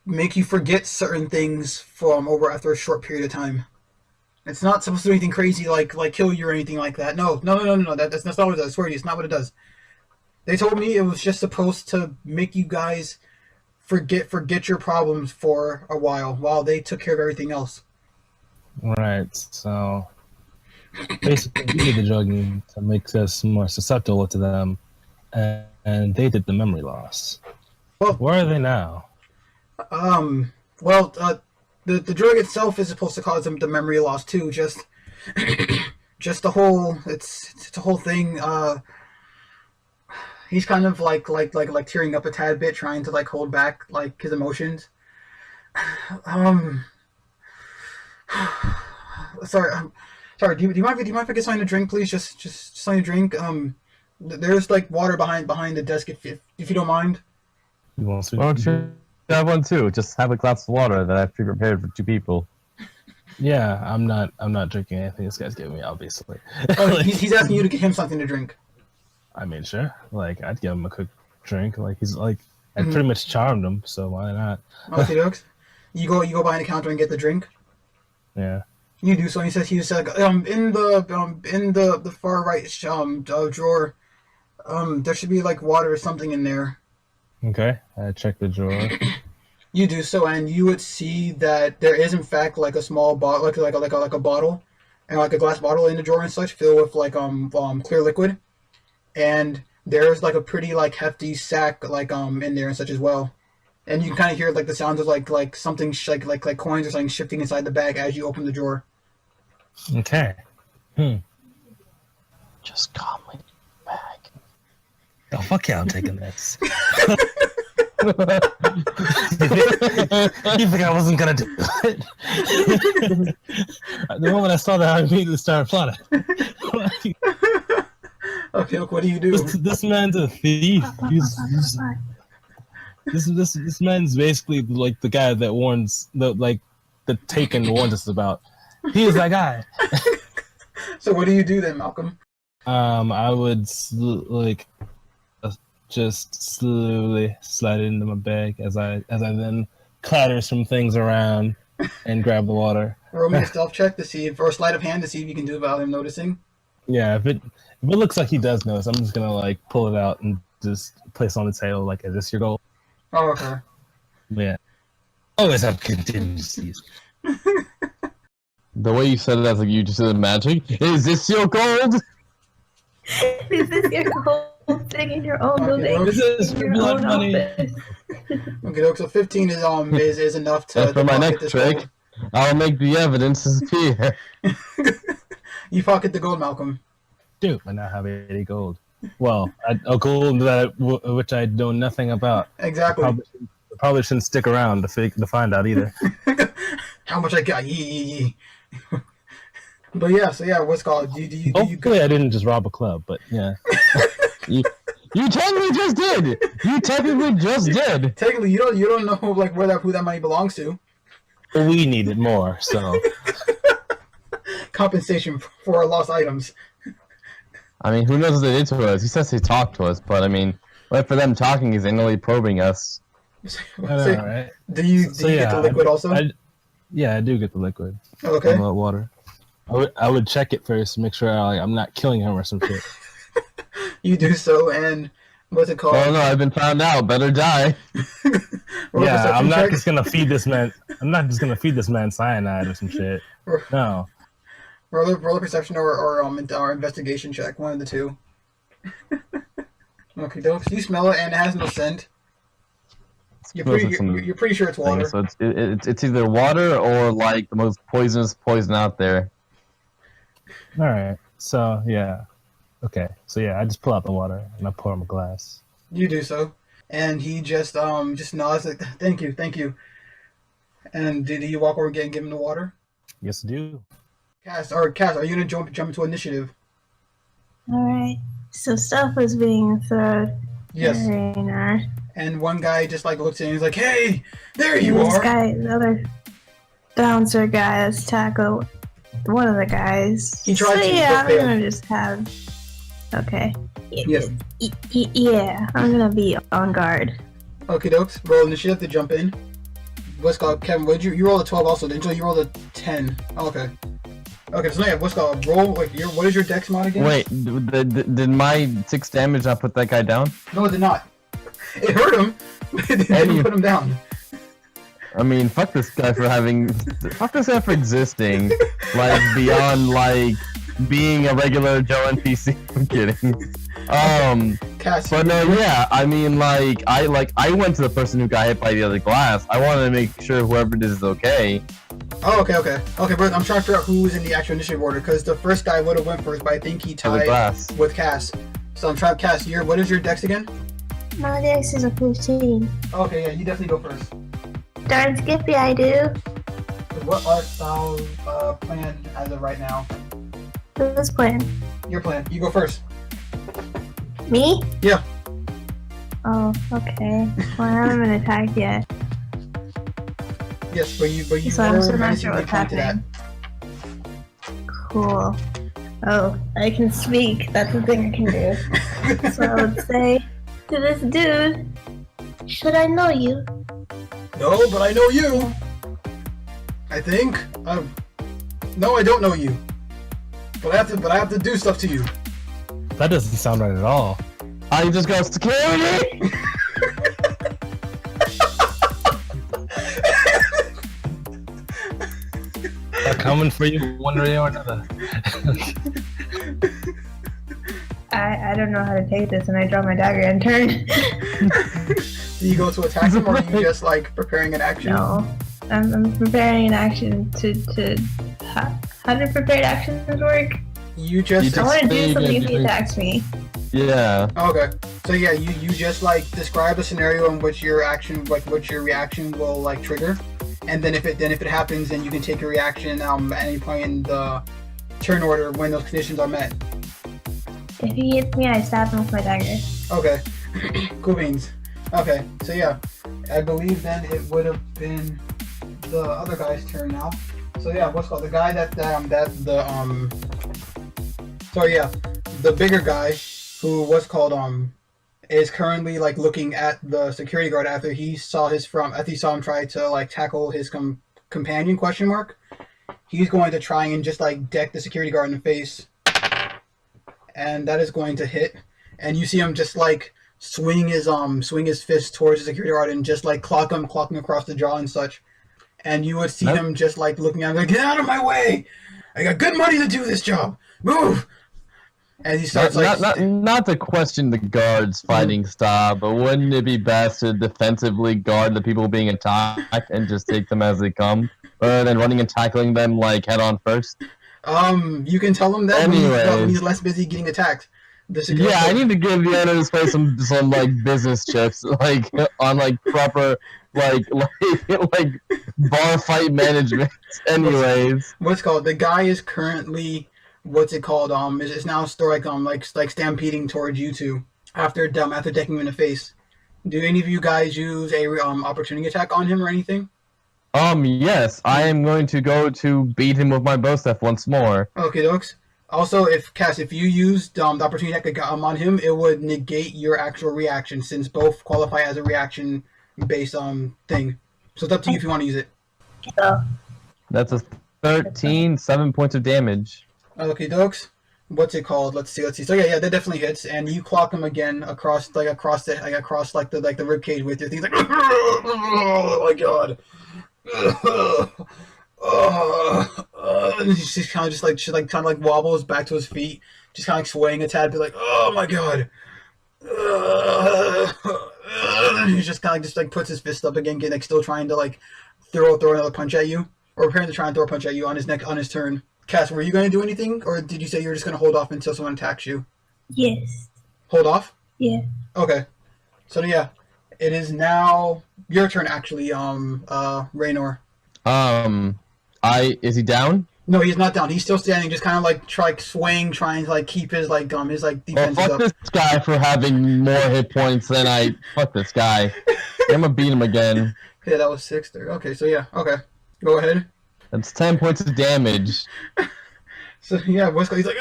make you forget certain things from over after a short period of time. It's not supposed to do anything crazy like kill you or anything like that. No. That's not what it does. I swear to you, it's not what it does. They told me it was just supposed to make you guys forget your problems for a while they took care of everything else. Right. So basically, we did the drugging to make us more susceptible to them, and they did the memory loss. Well, where are they now? The drug itself is supposed to cause them the memory loss too. Just the whole it's a whole thing. He's kind of like tearing up a tad bit, trying to like hold back like his emotions. Sorry. Do you mind if I get something to drink, please? Just something to drink. There's like water behind the desk if you don't mind. Why don't you have one too? Just have a glass of water that I've pre-prepared for 2 people. Yeah, I'm not drinking anything this guy's giving me, obviously. Oh, he's asking you to get him something to drink. I mean, sure. Like, I'd give him a quick drink. Like, he's like, I pretty much charmed him, so why not? Okay, dokes. You go behind the counter and get the drink. Yeah. You do so. He says in the far right drawer. There should be like water or something in there. Okay. I check the drawer. You do so, and you would see that there is in fact like a small bottle, like a bottle, and like a glass bottle in the drawer and such, filled with like clear liquid. And there's like a pretty like hefty sack like in there and such as well, and you can kind of hear like the sounds of like something like coins or something shifting inside the bag as you open the drawer. Okay. Just calmly back. Oh fuck yeah! I'm taking this. You think I wasn't gonna do it? The moment I saw that, I immediately started plotting. Okay, look, what do you do? This man's a thief. This man's basically like the guy that warns the Taken warns us about. He is that guy. So what do you do then, Malcolm? I would just slowly slide it into my bag as I then clatter some things around and grab the water. Roll me a stealth check to see or sleight of hand to see if you can do it without him noticing. Yeah, if it looks like he does notice, I'm just gonna like pull it out and just place on the tail. Like, is this your goal? Oh, okay. Yeah. Always have contingencies. The way you said it, as like you just did magic. Is this your gold? Is this your whole thing in your own Okay, building? This is In your blood own money. office? Okay, so 15 is enough to. And for my pocket next this trick, gold. I'll make the evidence disappear. You pocket the gold, Malcolm. Dude, I now have 80 gold. Well, a gold which I know nothing about. Exactly. Probably shouldn't stick around to find out either. How much I got? Yee. But yeah, so yeah, what's called? Do you Hopefully, I didn't just rob a club, but yeah. You technically just did. You technically just did. Technically, you don't know like who that money belongs to. We needed more, so. Compensation for our lost items. I mean, who knows what they did to us? He says he talked to us, but I mean, what for them talking is anally probing us. I know, right? Do you get the liquid also? Yeah, I do get the liquid. Okay. Water. I would check it first, make sure I'm not killing him or some shit. You do so, and what's it called? Oh no, I've been found out. Better die. Yeah, I'm not just gonna feed this man. I'm not just gonna feed this man cyanide or some shit. No. Roll a perception or investigation check, one of the two. Okay, dokes. You smell it, and it has no scent. Smells like some You're pretty sure it's water. thing. So it's either water or like the most poisonous poison out there. All right. So yeah. Okay. So yeah, I just pull out the water and I pour him a glass. You do so, and he just nods like, thank you. And did he walk over again and give him the water? Yes, I do. Cass, are you gonna jump into initiative? Alright. So stuff was being thrown. Yes. Raenar. And one guy just like looks at him and he's like, hey, there you This are. guy, the other bouncer guy, that's tackled one of the guys. He tried so, to, yeah, but I'm failed. gonna just have. Okay. Yes. Yeah, I'm gonna be on guard. Okay, dokes. Roll initiative to jump in. What's called Kevin? What did you rolled a 12 also, didn't you? You rolled a 10. Oh, okay. Okay, so yeah, what's called roll? Like, what is your dex mod again? Wait, did my 6 damage not put that guy down? No, it did not. It hurt him. It didn't put him down. I mean, fuck this guy for fuck this guy for existing, like beyond like being a regular Joe NPC. I'm kidding. Cass, But no, yeah, I mean, I went to the person who got hit by the other glass. I wanted to make sure whoever did is okay. Oh, okay, but I'm trying to figure out who was in the actual initiative order, because the first guy would have went first, but I think he To the tied glass. with Cass. So I'm trying to Cass, what is your dex again? My dex is a 15. Okay, yeah, you definitely go first. Darn Skippy, I do. What art style plan as of right now? Who's playing? Your plan. You go first. Me? Yeah. Oh, okay. Well, I haven't been attacked yet. Yes, but you So I'm were still not menacingly sure what's pointed at. happening. Cool. Oh, I can speak. That's the thing I can do. So I would say to this dude, should I know you? No, but I know you. I think. No, I don't know you. But I have to do stuff to you. That doesn't sound right at all. I just got security. They're coming for you one way or another. I don't know how to take this, and I draw my dagger and turn. Do you go to attack him, or are you just like preparing an action? No, I'm preparing an action to how do prepared actions work? You just. I want to do say something if that he attacks me. Yeah. Okay. So yeah, you just like describe a scenario in which your action, like which your reaction will like trigger, and then if it happens, then you can take your reaction at any point in the turn order when those conditions are met. If he hits me, I stab him with my dagger. Okay. Cool beans. Okay. So yeah, I believe then it would have been the other guy's turn now. So yeah, what's called the guy the bigger guy who was called is currently like looking at the security guard after he saw him try to like tackle his companion ? He's going to try and just like deck the security guard in the face, and that is going to hit. And you see him just like swing his fist towards the security guard and just like clock him across the jaw and such. And you would see him just like looking at him like, get out of my way! I got good money to do this job. Move! And he starts not to question the guard's fighting style, but wouldn't it be best to defensively guard the people being attacked and just take them as they come, rather than running and tackling them like head on first? You can tell him that when he's less busy getting attacked. Yeah, I need to give the end of this place some like business chips, like on like proper like bar fight management. Anyways, what's called the guy is currently is now still like stampeding towards you two after decking him in the face. Do any of you guys use a opportunity attack on him or anything? Yes, I am going to go to beat him with my bow staff once more. Okay, dokes. Also, if you used the opportunity attack on him, it would negate your actual reaction, since both qualify as a reaction-based thing. So it's up to you if you want to use it. That's a 13, 7 points of damage. Okay, dokes. What's it called? Let's see. So yeah, that definitely hits, and you clock him again across the rib cage with your things like, oh my god. And he just kind of wobbles back to his feet, just kind of swaying a tad, be like, oh my god. he just kind of just like puts his fist up again, like still trying to like throw another punch at you, or preparing to try and throw a punch at you on his turn. Cass, were you going to do anything, or did you say you were just going to hold off until someone attacks you? Yes. Hold off? Yeah. Okay. So yeah, it is now your turn actually, Raenar. Is he down? No, he's not down. He's still standing, just kind of like swaying, trying to like keep his like defenses fuck up. This guy for having more hit points than I. Fuck this guy. I'm gonna beat him again. Yeah, that was 6 there. Okay, so yeah, okay, go ahead. That's 10 points of damage. So yeah, he's like,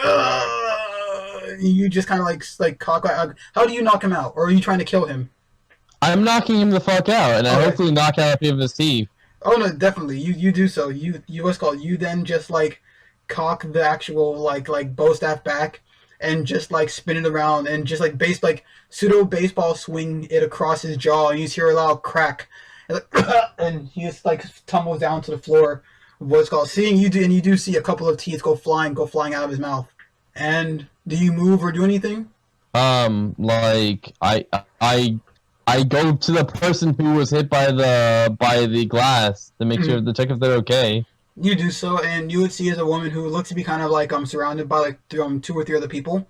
you just kind of like cock. How do you knock him out, or are you trying to kill him? I'm knocking him the fuck out, and I hopefully knock out a few of his teeth. Oh no, definitely. You do so. You you then just like cock the actual like bow staff back and just like spin it around and just like pseudo baseball swing it across his jaw, and you just hear a loud crack, and he just like tumbles down to the floor. Seeing you do, and you do see a couple of teeth go flying out of his mouth. And do you move or do anything? Like I go to the person who was hit by the glass to make sure to check if they're okay. You do so, and you would see as a woman who looks to be kind of like surrounded by like 2 or 3 other people,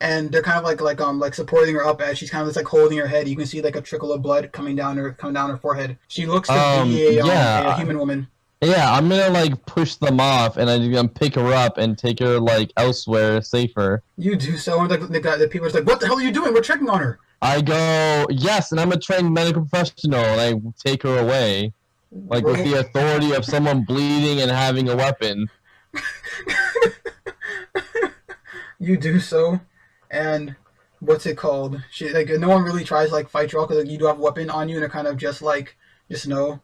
and they're kind of like supporting her up as she's kind of just like holding her head. You can see like a trickle of blood coming down her forehead. She looks to be a human woman. Yeah, I'm gonna like push them off, and I'm gonna pick her up and take her like elsewhere, safer. You do so, and the people are like, "What the hell are you doing? We're checking on her." I go, yes, and I'm a trained medical professional, and I take her away, like with the authority of someone bleeding and having a weapon. You do so, and what's it called? She like no one really tries to like fight you because like, you do have a weapon on you, and they're kind of just know.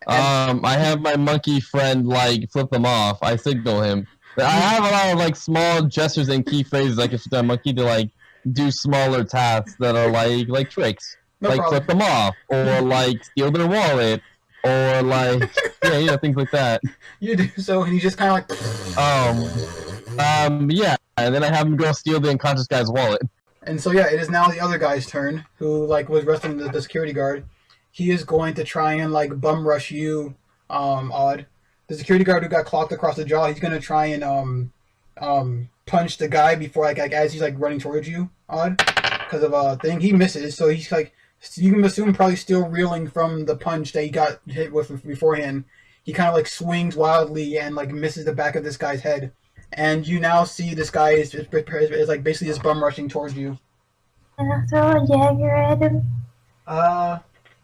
I have my monkey friend like flip them off. I signal him. I have a lot of like small gestures and key phrases I can fit that monkey to like do smaller tasks that are like tricks. No like problem. flip them off, or like steal their wallet, or like things like that. You do so, and he just kind of like yeah, and then I have him go steal the unconscious guy's wallet. And so yeah, it is now the other guy's turn, who like was wrestling the security guard. He is going to try and like bum rush you, Odd. The security guard who got clocked across the jaw. He's gonna try and punch the guy before like as he's like running towards you, Odd, because of a thing. He misses, so he's like, you can assume probably still reeling from the punch that he got hit with beforehand. He kind of like swings wildly and like misses the back of this guy's head, and you now see this guy is like basically just bum rushing towards you. Can I throw a dagger at him?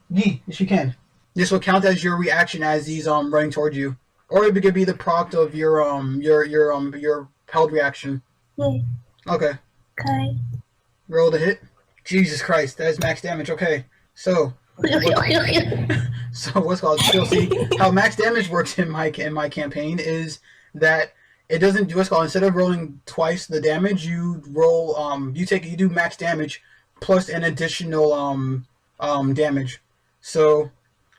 Yes, you can. This will count as your reaction as he's running towards you, or it could be the product of your held reaction. Yeah. Okay. Okay. Roll the hit. Jesus Christ, that is max damage. Okay, so what's called? Still see how max damage works in my campaign is that it doesn't do what's called, instead of rolling twice the damage, you roll you do max damage plus an additional damage. So,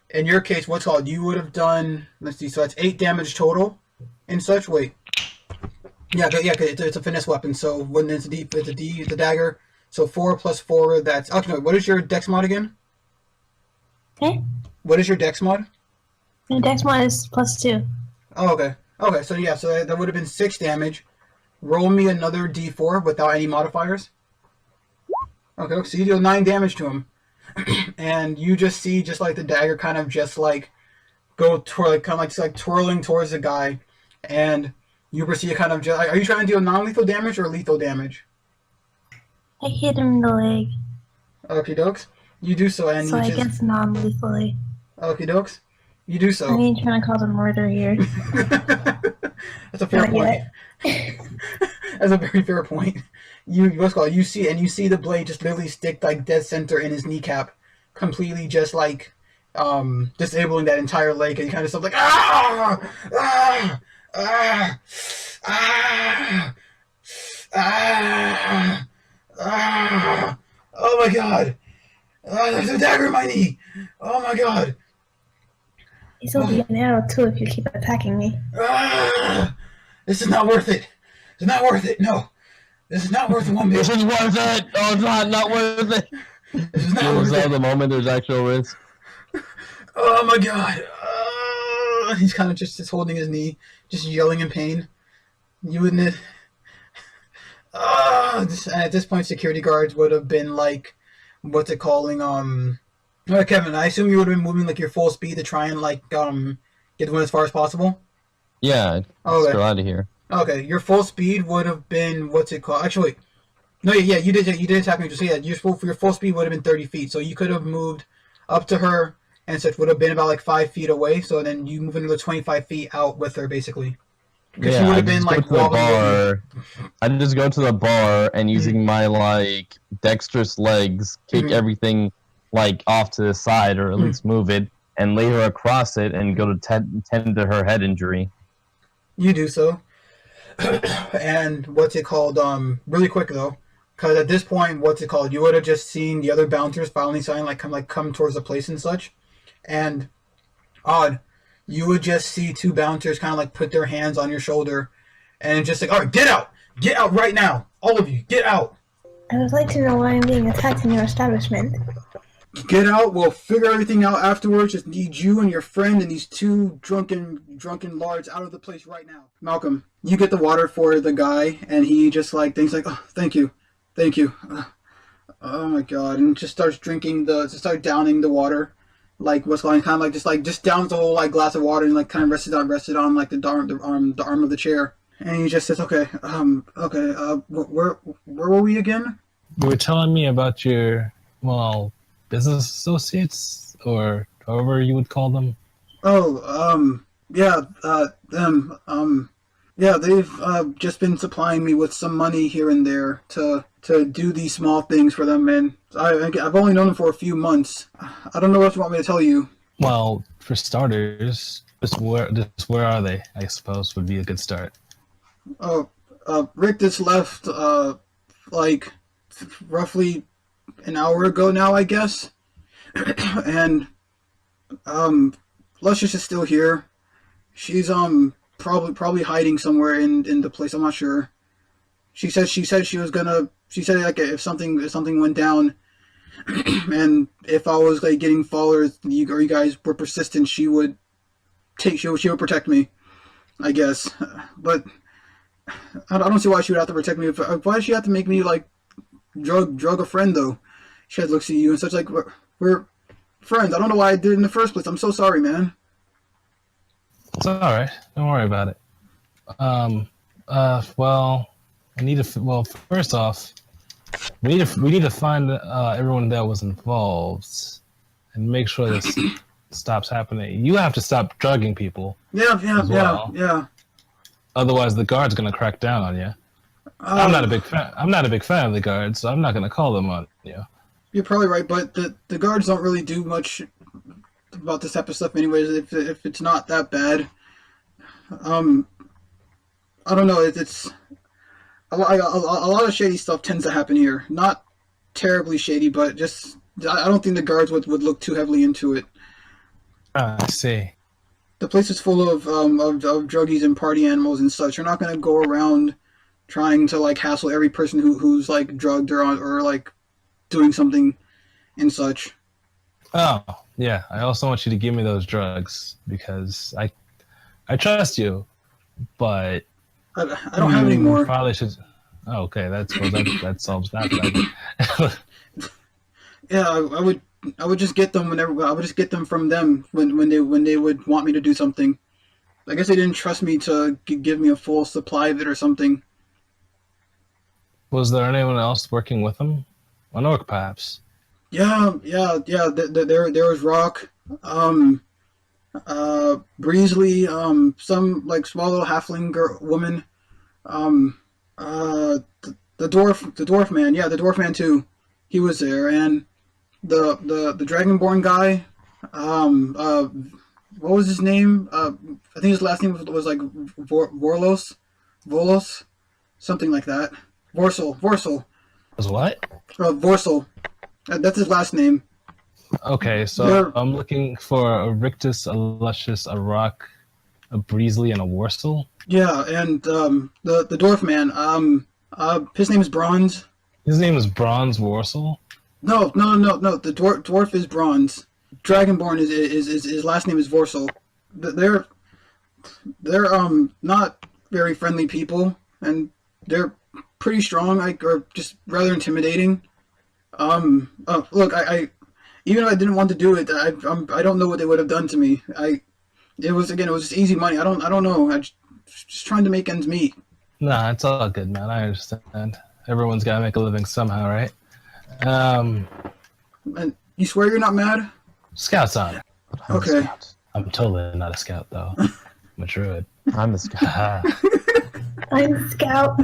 in your case, what's called, you would have done, let's see, so that's 8 damage total and such. Wait. Yeah, it's a finesse weapon, so when it's a dagger, so 4 plus 4, that's, okay, no, what is your dex mod again? Okay. What is your dex mod? My dex mod is +2. Oh, okay. Okay, so yeah, so that would have been 6 damage. Roll me another d4 without any modifiers. Okay, so you deal 9 damage to him. And you just see just like the dagger kind of just like go toward like twirling towards the guy, and you proceed to kind of just, are you trying to deal non-lethal damage or lethal damage? I hit him in the leg. Okie dokes. You do so, and So you I just guess non-lethally. okie dokes. You do so. I ain't trying to cause a murder here. That's a fair Not point. yet. That's a very fair point. You see the blade just literally stick like dead center in his kneecap, completely just like disabling that entire leg, and you kind of stuff like ah ah ah ah ah ah. Oh my god! There's a dagger in my knee. Oh my god! He's will be an arrow too if you keep attacking me. Ah, this is not worth it. It's not worth it. No, this is not worth it one bit. This is worth it. Oh, it's not worth it. This is not Moves worth out it. the moment there's actual risk. Oh my god. He's kind of just holding his knee, just yelling in pain. You wouldn't. At this point, security guards would have been like, what's it calling? Kevin, I assume you would have been moving like your full speed to try and like get the one as far as possible. Yeah, Okay. let's go out of here. Okay, your full speed would have been what's it called? Actually, no, yeah, you did attack me. So yeah, your full speed would have been 30 feet. So you could have moved up to her, and such would have been about like 5 feet away. So then you move another 25 feet out with her, basically. Because she Yeah, would I have been just go like to the wobbling over bar. I just go to the bar and using my like dexterous legs, kick Mhm. everything like off to the side or at least move it, and lay her across it and go to tend to her head injury. You do so. And what's it called? Really quick though, because at this point, what's it called? You would have just seen the other bouncers finally sign come towards the place and such, and odd, you would just see two bouncers kind of like put their hands on your shoulder, and just like, all right, get out right now, all of you, get out. I would like to know why I'm being attacked in your establishment. Get out. We'll figure everything out afterwards. Just need you and your friend and these two drunken lards out of the place right now. Malcolm, you get the water for the guy, and he just like thinks like, oh, thank you. Oh my god, and just starts start downing the water, like what's going kind of like just downs the whole like glass of water and like kind of rested on like the arm of the chair, and he just says, okay, where were we again? You were telling me about your business associates, or however you would call them. Oh, yeah, they've just been supplying me with some money here and there to do these small things for them, and I've only known them for a few months. I don't know what you want me to tell you. Well, for starters, just where are they? I suppose would be a good start. Oh, Rick just left, like, roughly an hour ago now, I guess. And, Luscious is still here. She's, probably hiding somewhere in the place, I'm not sure. She said she was gonna, she said, like, if something went down, and if I was, like, getting followers, or you guys were persistent, she would protect me, I guess. But I don't see why she would have to protect me. Why does she have to make me, like, drug a friend, though? She looks at you and such, like, we're friends. I don't know why I did it in the first place. I'm so sorry, man. It's all right. Don't worry about it. Well, first off, we need to find everyone that was involved and make sure this stops happening. You have to stop drugging people. Yeah. Otherwise, the guard's gonna crack down on you. I'm not a big fan. I'm not a big fan of the guards, so I'm not gonna call them on you. You're probably right, but the guards don't really do much about this type of stuff, anyways. If it's not that bad, I don't know. It's a lot of shady stuff tends to happen here. Not terribly shady, but just I don't think the guards would look too heavily into it. I see. The place is full of druggies and party animals and such. You're not gonna go around trying to like hassle every person who's like drugged or like doing something and such. Oh, yeah. I also want you to give me those drugs because I trust you, but I don't have any more. Probably should. Oh, okay, that solves that problem. Yeah, I would just get them whenever. I would just get them from them when they would want me to do something. I guess they didn't trust me to give me a full supply of it or something. Was there anyone else working with them? An orc, perhaps? Yeah. There was Rock, Breezely, some like small little halfling woman, the dwarf man. Yeah, the dwarf man too. He was there, and the dragonborn guy. What was his name? I think his last name was like Volos, something like that. Vorsel. Was what? Vorsel. That's his last name. Okay, so I'm looking for a Rictus, a Luscious, a Rock, a Breezely, and a Worstel. Yeah, and the dwarf man. His name is Bronze. His name is Bronze Worsel. No. The dwarf is bronze. Dragonborn is his last name is Vorsel. They're not very friendly people, and they're pretty strong, like, or just rather intimidating. Look, I even if I didn't want to do it, I don't know what they would have done to me. It was just easy money. I don't know. Just trying to make ends meet. Nah, it's all good, man. I understand. Everyone's got to make a living somehow, right? Um, And you swear you're not mad? Scout's on it. I'm a Okay. scout. I'm totally not a scout, though. I'm a druid. I'm a scout. Haha. I'm a scout,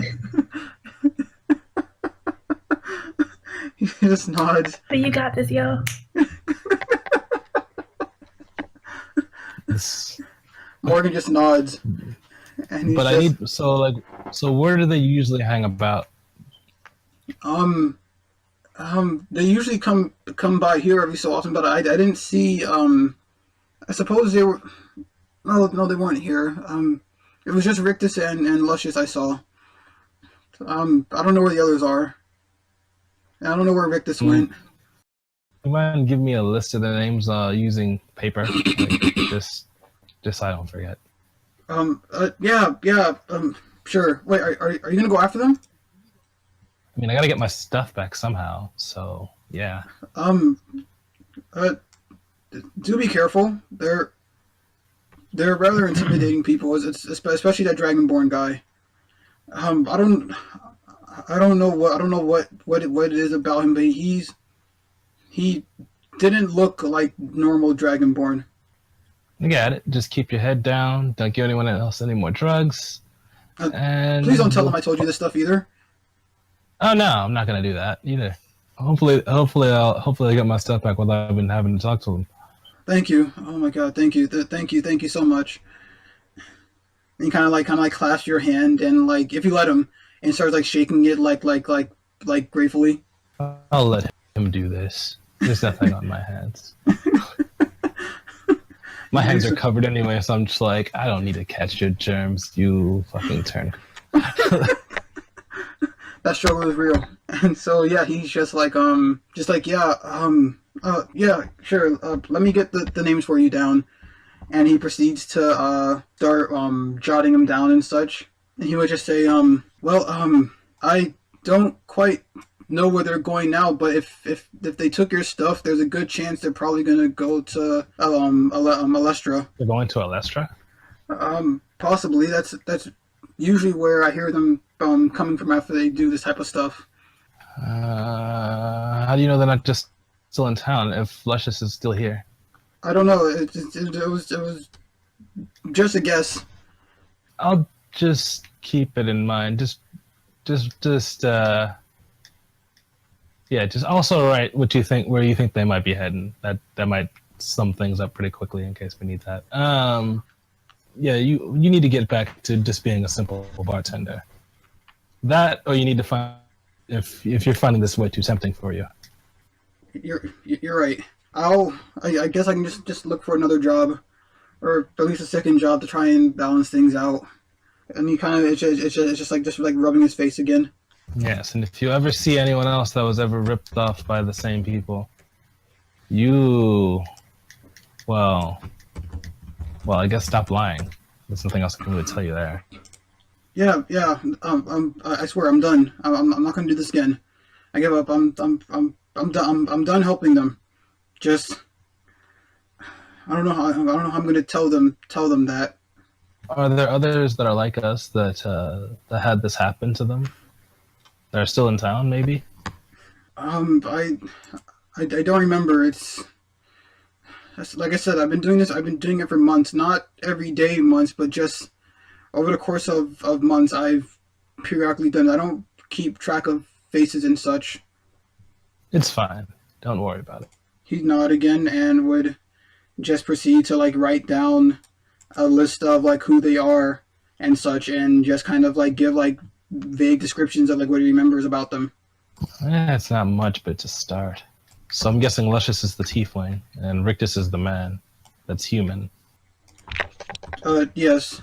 He just nods. but you got this, yo. This- Morgan just nods. And he's But just, I need so where do they usually hang about? they usually come by here every so often, but I didn't see. I suppose they were. No, they weren't here. It was just Rictus and Luscious I saw. I don't know where the others are. And I don't know where Rictus went. You mind give me a list of their names using paper, like, just so I don't forget. Yeah. Sure. Wait, are you gonna go after them? I mean, I gotta get my stuff back somehow. So yeah. Do be careful. They're rather intimidating people, especially that Dragonborn guy. I don't know what it is about him, but he didn't look like normal Dragonborn. I got it. Just keep your head down. Don't give anyone else any more drugs. And Please don't tell them I told you this stuff either. Oh no, I'm not gonna do that either. Hopefully I get my stuff back without even having to talk to them. Thank you. Oh my God, thank you, thank you so much. And he kind of like clasps your hand, and like if you let him, and starts like shaking it like gratefully. I'll let him do this. There's nothing on my hands. My hands are covered anyway, so I'm just like, I don't need to catch your germs, you fucking turn. That struggle is real. And so yeah, he's just like yeah, sure. Let me get the names for you down. And he proceeds to start jotting them down and such. And he would just say, I don't quite know where they're going now, but if they took your stuff, there's a good chance they're probably gonna go to Alestra. They're going to Alestra? Possibly. That's usually where I hear them coming from after they do this type of stuff. How do you know they're not just still in town if Luscious is still here? I don't know. It was just a guess. I'll just keep it in mind. Just also write what you think, where you think they might be heading. That might sum things up pretty quickly in case we need that. Yeah, you need to get back to just being a simple bartender. That, or you need to find, if you're finding this way too tempting for you. You're right. I guess I can just look for another job, or at least a second job to try and balance things out. And he kind of it's just like rubbing his face again. Yes, and if you ever see anyone else that was ever ripped off by the same people, I guess stop lying. There's nothing else I can really tell you there. Yeah. I swear I'm done. I'm not gonna do this again. I give up. I'm done. I'm done helping them. Just I don't know how I'm gonna tell them that. Are there others that are like us that had this happen to them? That are still in town, maybe? I don't remember. That's like I said, I've been doing this. I've been doing it for months, not every day months, but just over the course of months. I've periodically done it. I don't keep track of faces and such. It's fine. Don't worry about it. He'd nod again and would just proceed to like write down a list of like who they are and such, and just kind of like give like vague descriptions of like what he remembers about them. It's not much, but it's a start. So I'm guessing Luscious is the tiefling, and Rictus is the man that's human. Yes.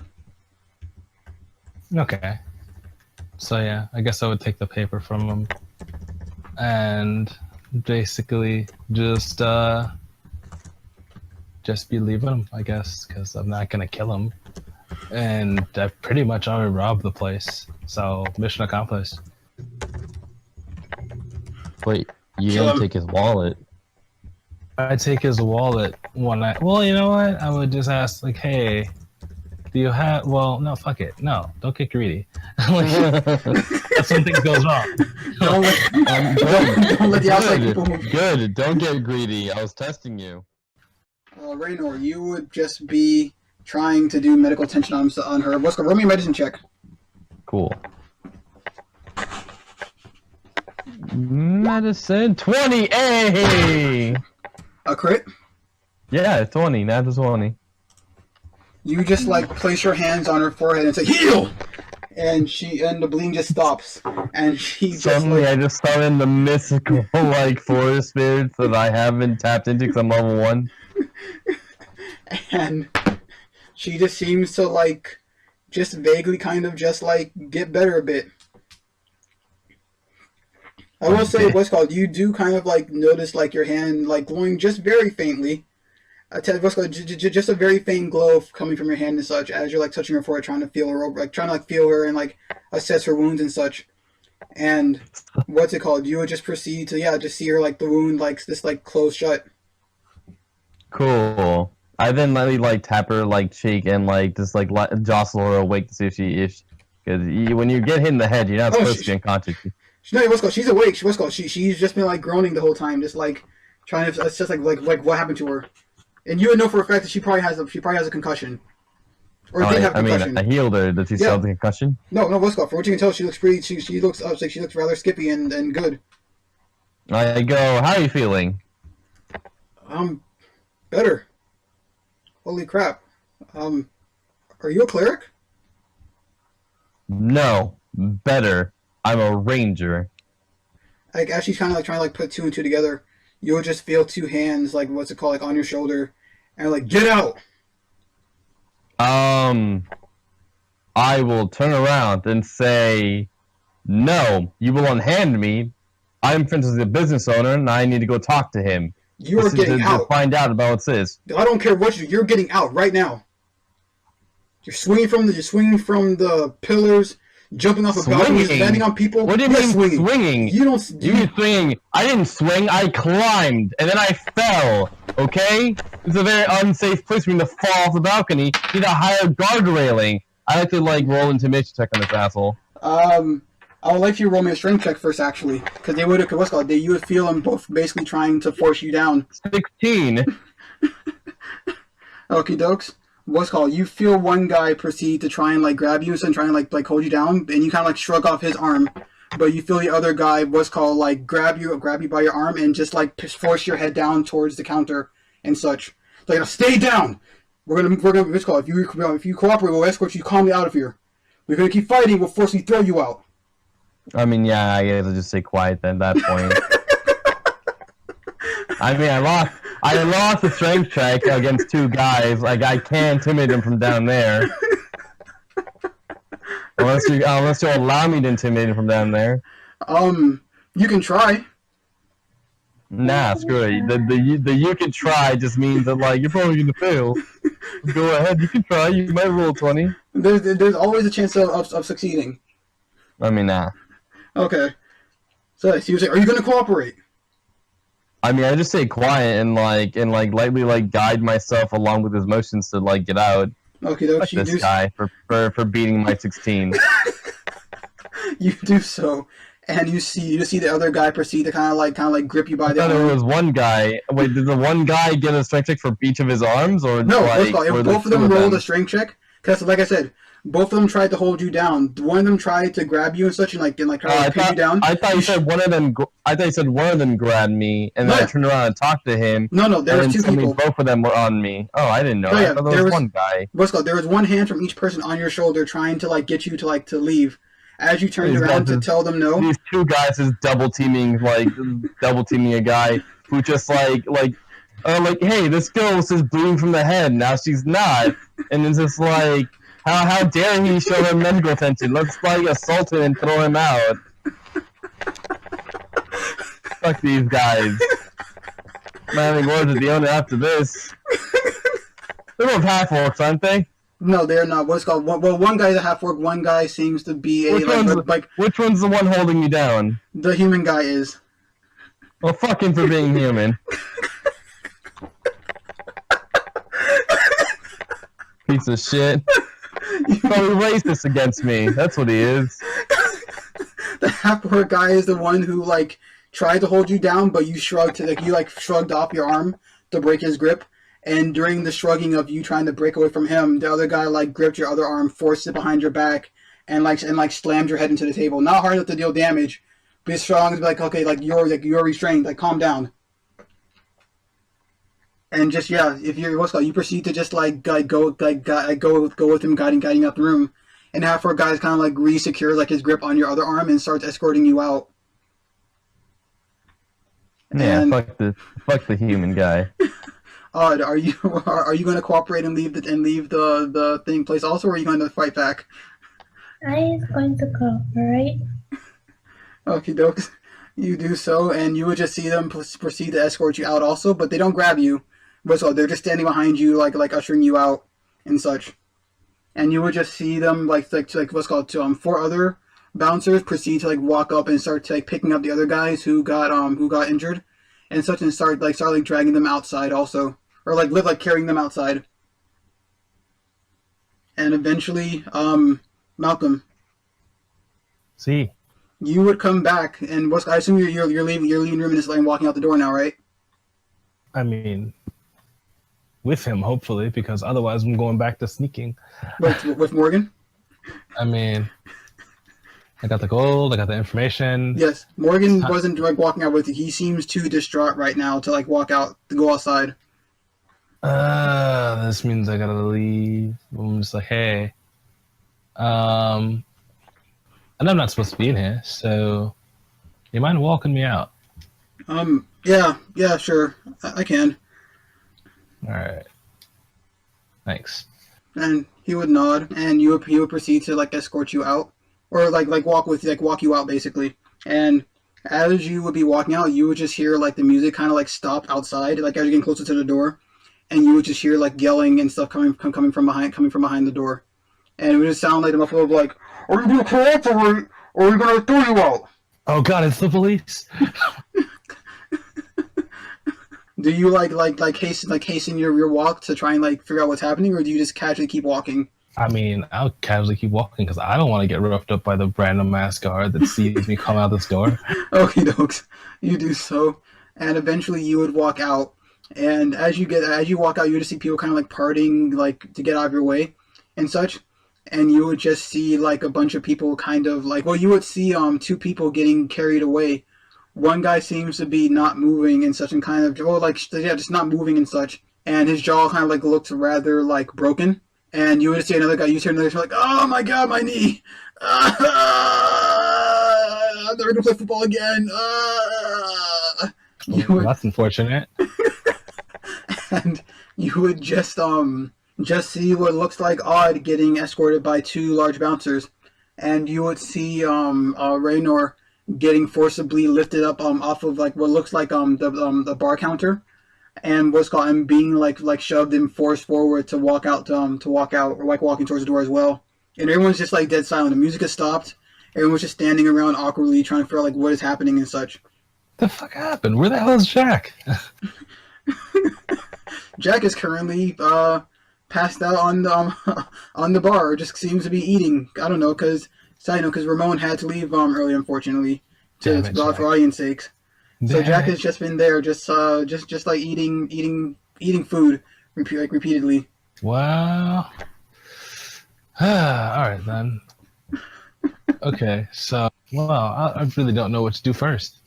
Okay. So yeah, I guess I would take the paper from him and basically just be leaving him, I guess, because I'm not gonna kill him, and I've pretty much already robbed the place. So mission accomplished. Wait, you Kill didn't him. take his wallet. I take his wallet one night. Well, you know what? I would just ask, like, hey, do you have? Well, no, fuck it. No, don't get greedy. Like, that's when things goes wrong. Don't let the outside people. Good. Don't get greedy. I was testing you. Raenar, you would just be trying to do medical attention on her. What's roll me a medicine check. Cool. Medicine 20. Hey. A crit. Yeah, 20. Not the 20. You just like place your hands on her forehead and say heal, and the bleeding just stops, and she just Suddenly, I just summon the mystical like forest spirits that I haven't tapped into because I'm level 1. and she just seems to like just vaguely kind of just like get better a bit. I will say, what's called, you do kind of like notice like your hand like glowing just very faintly. What's called, just a very faint glow coming from your hand and such as you're like touching her forehead, trying to feel her, like trying to like feel her and like assess her wounds and such. And what's it called? You would just proceed to just see her like the wound like this like closed shut. Cool. I then lightly like tap her like cheek and like just like jostle her awake to see if because when you get hit in the head, you're not supposed to be unconscious. No, what's called? She's awake. She's just been like groaning the whole time, just like trying to. It's just like what happened to her, and you would know for a fact that she probably has a concussion, or did have a concussion. I healed her. Did she still have the concussion? No, what's called? For what you can tell, she looks pretty. She looks like she looks rather skippy and good. I go. How are you feeling? Better. Holy crap. Are you a cleric? No, better. I'm a ranger. Like as she's kind of like trying to like put 2 and 2 together, you'll just feel 2 hands like what's it called like on your shoulder, and like get out. I will turn around and say, no, you will unhand me. I'm friends with the business owner, and I need to go talk to him. You are getting out. To find out about what's this. I don't care what you're getting out right now. You're swinging from the pillars. Jumping off of balconies, landing on people. What do you mean swinging? You mean swinging? I didn't swing. I climbed, and then I fell. Okay? It's a very unsafe place for me to fall off the balcony. You need a higher guard railing. I like to like roll intimidation check on this asshole. I would like you to roll me a strength check first, actually, because they would you would feel them both basically trying to force you down. 16. Okie dokes. You feel one guy proceed to try and like grab you and try and like hold you down, and you kind of like shrug off his arm, but you feel the other guy like grab you by your arm and just like force your head down towards the counter and such. Like, stay down. We're gonna if you cooperate, we'll escort you calmly out of here. We're gonna keep fighting. We'll forcibly throw you out. I mean, yeah, I guess I'll just stay quiet then at that point. I mean, I lost the strength check against 2 guys. Like, I can't intimidate them from down there. Unless you allow me to intimidate them from down there. You can try. Nah, screw it. The you can try just means that like you're probably gonna fail. Go ahead, you can try. You might roll 20. There's always a chance of succeeding. I mean, nah. Okay. So you say, are you gonna cooperate? I mean, I just stay quiet and lightly like guide myself along with his motions to like get out. Okay, Fuck this guy for beating my 16. You do so, and you see the other guy proceed to kind of like grip you by the arm. There was one guy. Wait, did the one guy get a strength check for each of his arms, or no? Both of them rolled a strength check because, like I said, both of them tried to hold you down. One of them tried to grab you and such, and try to pin you down. I thought you said one of them. I thought you said one of them grabbed me, and then I turned around and talked to him. No, there was 2 people. Both of them were on me. Oh, I didn't know. I thought there was one guy. There was one hand from each person on your shoulder trying to like get you to leave. As you turned around to tell them no, these 2 guys is double teaming a guy who just like, hey, this girl was bleeding from the head. Now she's not, and it's just like. How dare he show him medical attention? Let's like assault him and throw him out. Fuck these guys. I'm having words with the owner after this. They're both half-orcs, aren't they? No, they're not. What's called? Well, one guy's a half-orc. One guy seems to be a Which one's the one holding you down? The human guy is. Well, fuck him for being human. Piece of shit. He's probably racist against me. That's what he is. The half-orc guy is the one who tried to hold you down, but you shrugged shrugged off your arm to break his grip. And during the shrugging of you trying to break away from him, the other guy gripped your other arm, forced it behind your back, and slammed your head into the table. Not hard enough to deal damage, but it's strong to be okay, you're restrained, calm down. And just if you're you proceed to just go with him, guiding out the room, and half-orc guy kind of re-secures his grip on your other arm and starts escorting you out. Yeah, and, fuck the human guy. Odd, are you going to cooperate and leave the thing place also, or are you going to fight back? I is going to cooperate. Okie dokes. You do so, and you would just see them proceed to escort you out also, but they don't grab you. But so they're just standing behind you, like ushering you out and such. And you would just see them four other bouncers proceed to walk up and start picking up the other guys who got injured and such, and start dragging them outside also, or carrying them outside. And eventually, Malcolm. See. You would come back, and I assume you're leaving room and just walking out the door now, right? I mean, with him, hopefully, because otherwise I'm going back to sneaking. With Morgan? I mean, I got the gold, I got the information. Yes, Morgan wasn't walking out with you. He seems too distraught right now to walk out, to go outside. This means I gotta leave. I'm just hey. And I'm not supposed to be in here, so you mind walking me out? Yeah, sure. I can. Alright. Thanks. And he would nod, and he would proceed to escort you out. Or walk you out basically. And as you would be walking out, you would just hear the music kind of stop outside, as you're getting closer to the door. And you would just hear yelling and stuff coming from behind the door. And it would just sound like the muffler of are you gonna cooperate, or are we gonna throw you out? Oh god, it's the police. Do you hasten your walk to try and figure out what's happening, or do you just casually keep walking? I mean, I'll casually keep walking because I don't want to get roughed up by the random masked guard that sees me come out this door. Okay, dokes. You do so, and eventually you would walk out. And as you walk out, you just see people kind of parting to get out of your way and such. And you would just see a bunch of people kind of you would see two people getting carried away. One guy seems to be not moving and such, and kind of just not moving and such. And his jaw kind of looks rather broken. And you would see another guy. You hear another guy oh my god, my knee! I'm never gonna play football again. That's unfortunate. And you would just see what looks like Odd getting escorted by two large bouncers, and you would see Raenar getting forcibly lifted up off of what looks like the bar counter, and being shoved and forced forward to walk out or walking towards the door as well. And everyone's just dead silent. The music has stopped. Everyone's just standing around awkwardly trying to figure out what is happening and such. The fuck happened? Where the hell is Jack? Jack is currently passed out on the bar. Just seems to be eating. I don't know, because Ramon had to leave early, unfortunately, for audience sakes. So Jack has just been there, just eating food repeatedly. Wow. All right then. Okay, so I really don't know what to do first.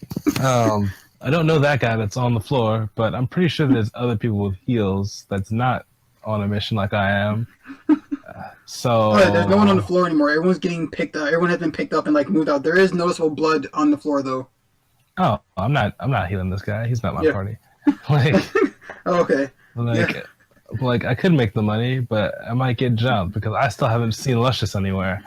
I don't know that guy that's on the floor, but I'm pretty sure there's other people with heels that's not on a mission like I am. There's no one on the floor anymore. Everyone's getting picked up. Everyone has been picked up and moved out. There is noticeable blood on the floor though. Oh, I'm not healing this guy. He's not my party. Okay. like I could make the money, but I might get jumped because I still haven't seen Luscious anywhere.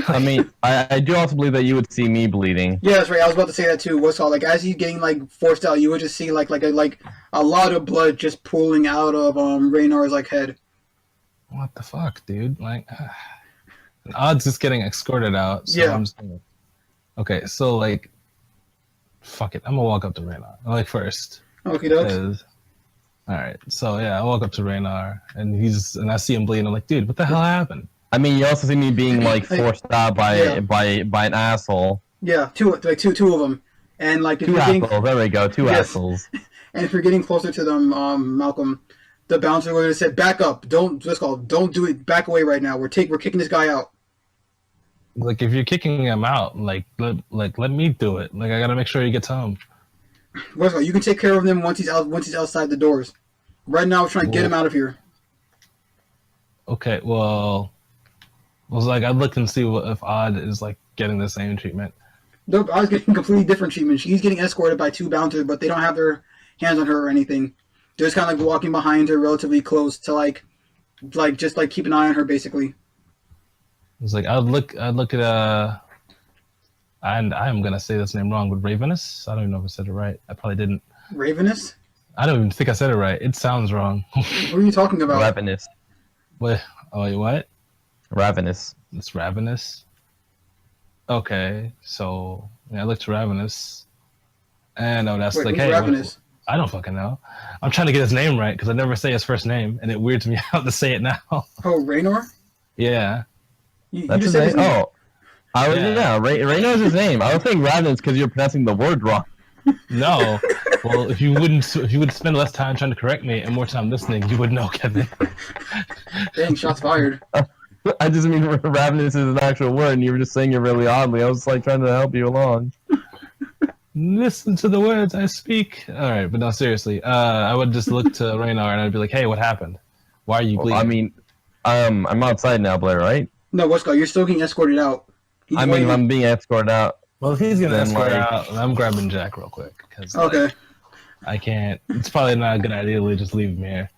I mean, I do also believe that you would see me bleeding. Yeah, that's right. I was about to say that too. What's called like as he's getting like forced out, you would just see like a lot of blood just pooling out of Raenar's like head. What the fuck, dude? Like, Odd's just getting escorted out. So Yeah. I'm just gonna... Okay, so like, fuck it. I'm gonna walk up to Raenar. Like first. Okay, dokes. 'Cause- All right, so yeah, I walk up to Raenar and I see him bleeding. I'm like, dude, what the hell happened? I mean, you also see me being like forced out by Yeah. by an asshole. Yeah, two of them, and like if Two you're getting, assholes. There we go. Two Yes. assholes. and if you're getting closer to them, Malcolm, the bouncer would have said, "Back up! Don't do it! Back away right now! We're kicking this guy out." Like, if you're kicking him out, let me do it. Like, I gotta make sure he gets home. What's called, you can take care of him once he's outside the doors. Right now, we're trying to get him out of here. Okay, well, like I'd look and see if Odd is like getting the same treatment. Nope, I was getting completely different treatment. She's getting escorted by two bouncers, but they don't have their hands on her or anything. They're just kind of like walking behind her, relatively close to like just like keep an eye on her, basically. It's like I'd look at and I'm gonna say this name wrong, but Ravenous. I don't even know if I said it right. I probably didn't. Ravenous? I don't even think I said it right. It sounds wrong. What are you talking about? Ravenous. Wait, oh wait, what? Ravenous. It's Ravenous. Okay, so yeah, I looked to Ravenous, and that's Wait, like, who's hey, Ravenous? I don't fucking know. I'm trying to get his name right because I never say his first name, and it weirds me out to say it now. Oh, Raenar? Yeah. You That's just his said name. his name. Oh, I was Raynar's his name. I was saying Ravenous because you're pronouncing the word wrong. No. Well, if you would spend less time trying to correct me and more time listening, you would know, Kevin. Dang, shots fired. I just mean Ravenous is an actual word, and you were just saying it really oddly. I was like trying to help you along. Listen to the words I speak. All right, but no, seriously. I would just look to Raenar and I'd be like, hey, what happened? Why are you bleeding? I mean, I'm outside now, Blair, right? No, what's called? You're still geting escorted out. He's I mean, waiting. I'm being escorted out. well, if he's going to then, escort like- out, I'm grabbing Jack real quick. Cause, Okay, I can't. It's probably not a good idea to just leave him here.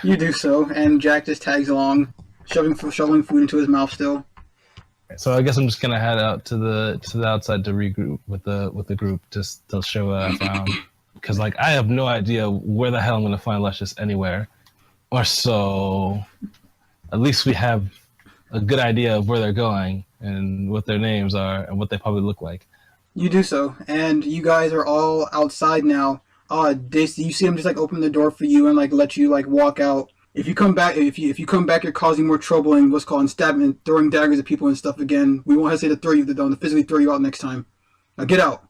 you do so, and Jack just tags along, shoveling food into his mouth still. So I guess I'm just gonna head out to the outside to regroup with the group, just to show what I found. Because like I have no idea where the hell I'm gonna find Luscious anywhere, or so. At least we have a good idea of where they're going and what their names are and what they probably look like. You do so, and you guys are all outside now. You see him just like open the door for you and like let you like walk out. If you come back, if you come back, you're causing more trouble and what's called stabbing and throwing daggers at people and stuff again. We won't hesitate to throw you down, to physically throw you out next time. Now get out.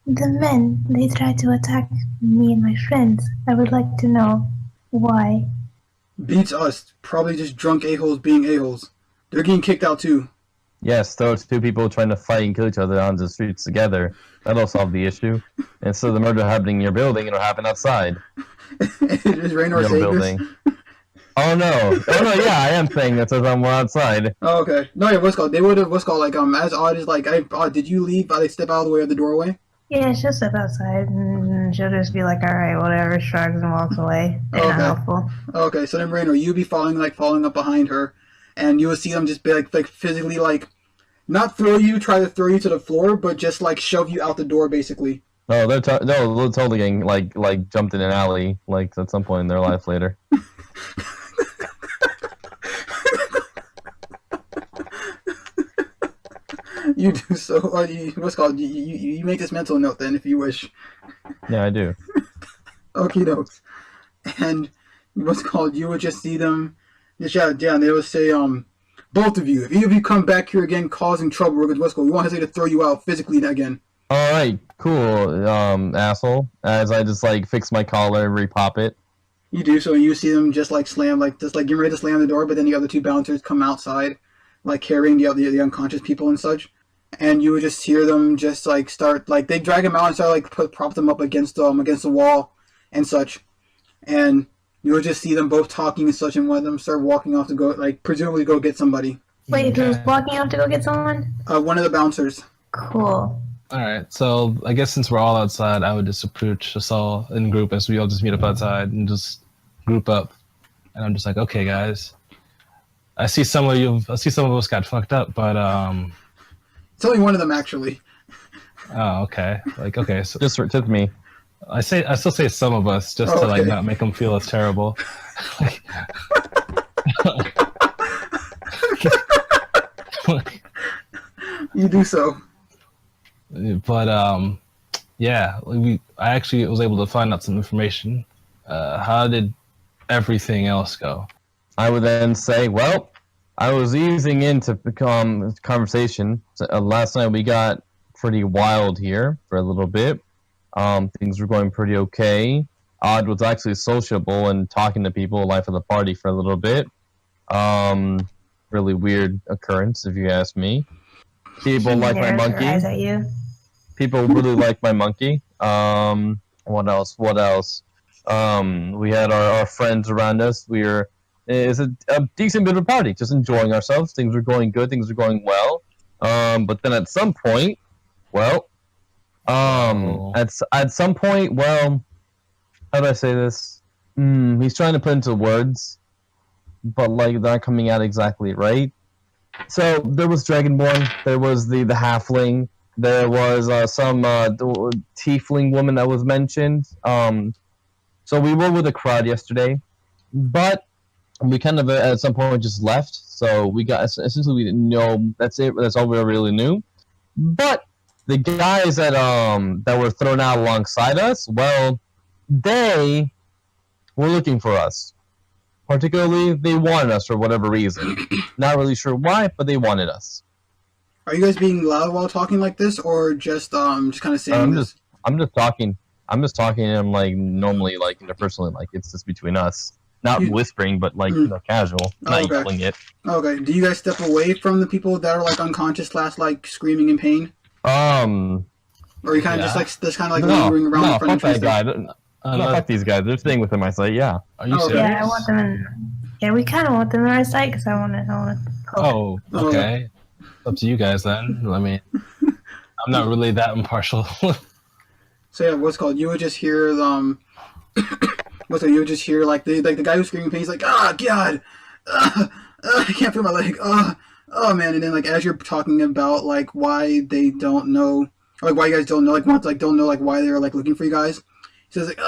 The men, they tried to attack me and my friends. I would like to know why. Beats us. Probably just drunk a-holes being a-holes. They're getting kicked out too. Yes, those two people trying to fight and kill each other on the streets together. That'll solve the issue. Instead of the murder happening in your building, it'll happen outside. Is Raenar Your saying building. this? Oh no! Yeah, I am saying that since I'm outside. Oh, okay. No, yeah, what's called? They would have, what's called, like, as Odd is like, Odd, did you leave? They step out of the way of the doorway? Yeah, she'll step outside and she'll just be like, alright, whatever, shrugs and walks away. They're not Okay. helpful. Okay, so then Raenar, you be following up behind her, and you will see them just be like physically, like, not try to throw you to the floor, but just like shove you out the door, basically. No, they're totally getting like jumped in an alley like at some point in their life later. You do so. What's called? You make this mental note then, if you wish. Yeah, I do. Okie dokes. And what's called? You would just see them just shout down. They would say, both of you, if either of you come back here again causing trouble, what's called? We won't hesitate to throw you out physically again. All right, cool, asshole. As I just like fix my collar, repop it. You do so, and you see them just like slam, getting ready to slam the door, but then the other two bouncers come outside, like carrying the unconscious people and such. And you would just hear them just like start, like they drag them out and start like prop them up against the wall and such. And you would just see them both talking and such, and one of them start walking off to go, like presumably go get somebody. Wait, who's walking out to go get someone? One of the bouncers. Cool. All right, so I guess since we're all outside, I would just approach us all in group as we all just meet up outside and just group up and I'm just like, okay, guys, I see some of us got fucked up, but It's only one of them actually. oh, okay, like okay, so Just me. I still say some of us just to like Okay. not make them feel as terrible. You do so. But yeah, I actually was able to find out some information. How did everything else go? I would then say, well, I was easing into become conversation. So, last night we got pretty wild here for a little bit. Things were going pretty okay. Odd was actually sociable and talking to people, life of the party for a little bit. Really weird occurrence, if you ask me. People like my monkey. Eyes at you. People really like my monkey. What else? We had our friends around us. It's a decent bit of a party, just enjoying ourselves. Things are going good. Things are going well. But then at some point, at some point, well, how do I say this? He's trying to put into words, but like they're not coming out exactly right. So there was Dragonborn. There was the halfling. There was some tiefling woman that was mentioned. So we were with a crowd yesterday, but we kind of at some point just left. So we got essentially we didn't know. That's it. That's all we really knew. But the guys that were thrown out alongside us, well, they were looking for us. Particularly, they wanted us for whatever reason. Not really sure why, but they wanted us. Are you guys being loud while talking like this, or just kind of saying this? I'm just talking. I'm just talking to him like normally, like interpersonally, like it's just between us. Not whispering, but like casual. Not yelling it. Okay. Do you guys step away from the people that are like unconscious, like screaming in pain? Or you kind of just kind of like lingering around in front of fuck that guy. No, fuck these guys. They're staying within my sight. Yeah. Are you serious? Yeah, I want them in. Yeah, we kind of want them in our sight because I want to. Oh, okay. Up to you guys then. I mean, I'm not really that impartial. So yeah, what's called? You would just hear you would just hear like the guy who's screaming in pain. He's like, "Oh God, I can't feel my leg. Oh man!" And then like as you're talking about like why they don't know, or, like why you guys don't know, like want don't know like why they're like looking for you guys. He says like,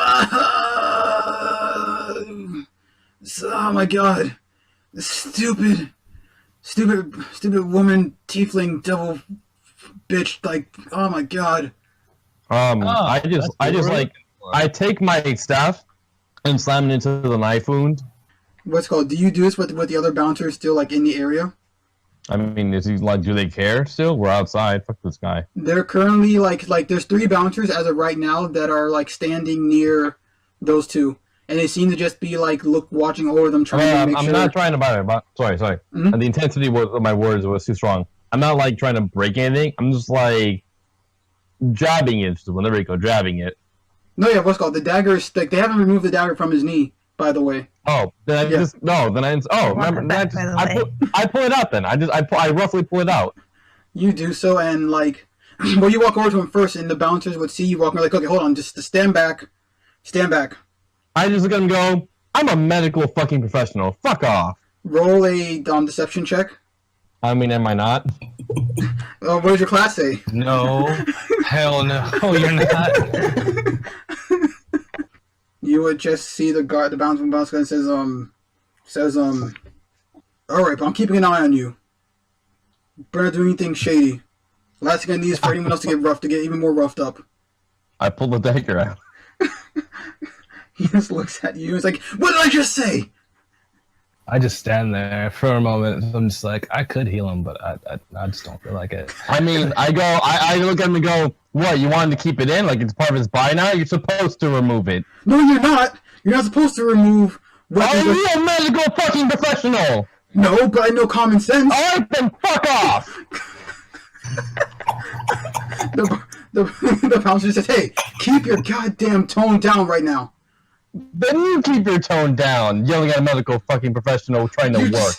"Oh my God, this stupid woman, tiefling, devil, bitch! Like, oh my God." I take my staff and slam it into the knife wound. What's called? Do you do this with the other bouncers still like in the area? I mean, is he like? Do they care still? We're outside. Fuck this guy. They're currently like there's 3 bouncers as of right now that are like standing near those 2, and they seem to just be like watching over them, trying to make sure. I'm not trying to buy it. Sorry. Mm-hmm. The intensity of my words was too strong. I'm not like trying to break anything. I'm just like jabbing it. Well, there we go, jabbing it. No, yeah, what's called? The dagger is like they haven't removed the dagger from his knee, by the way. Oh, then I pull it out. Then I roughly pull it out. You do so, and like, well, you walk over to him first, and the bouncers would see you walking. Like, okay, hold on, just stand back. I just look at him and go, I'm a medical fucking professional. Fuck off. Roll a deception check. I mean, am I not? What does your class say? No. Hell no. You're not. You would just see the bouncer and says, all right, but I'm keeping an eye on you. Better not do anything shady. Last thing I need is for anyone else to get even more roughed up. I pull the dagger out. He just looks at you and is like, what did I just say? I just stand there for a moment. I'm just like, I could heal him, but I just don't feel like it. I mean, I look at him and go, what, you wanted to keep it in? Like it's part of his body now? You're supposed to remove it. No, you're not. You're not supposed to remove weapons. Are you a medical fucking professional? No, but I know common sense. Alright, then fuck off! The bouncer says, hey, keep your goddamn tone down right now. Then you keep your tone down, yelling at a medical fucking professional trying to work.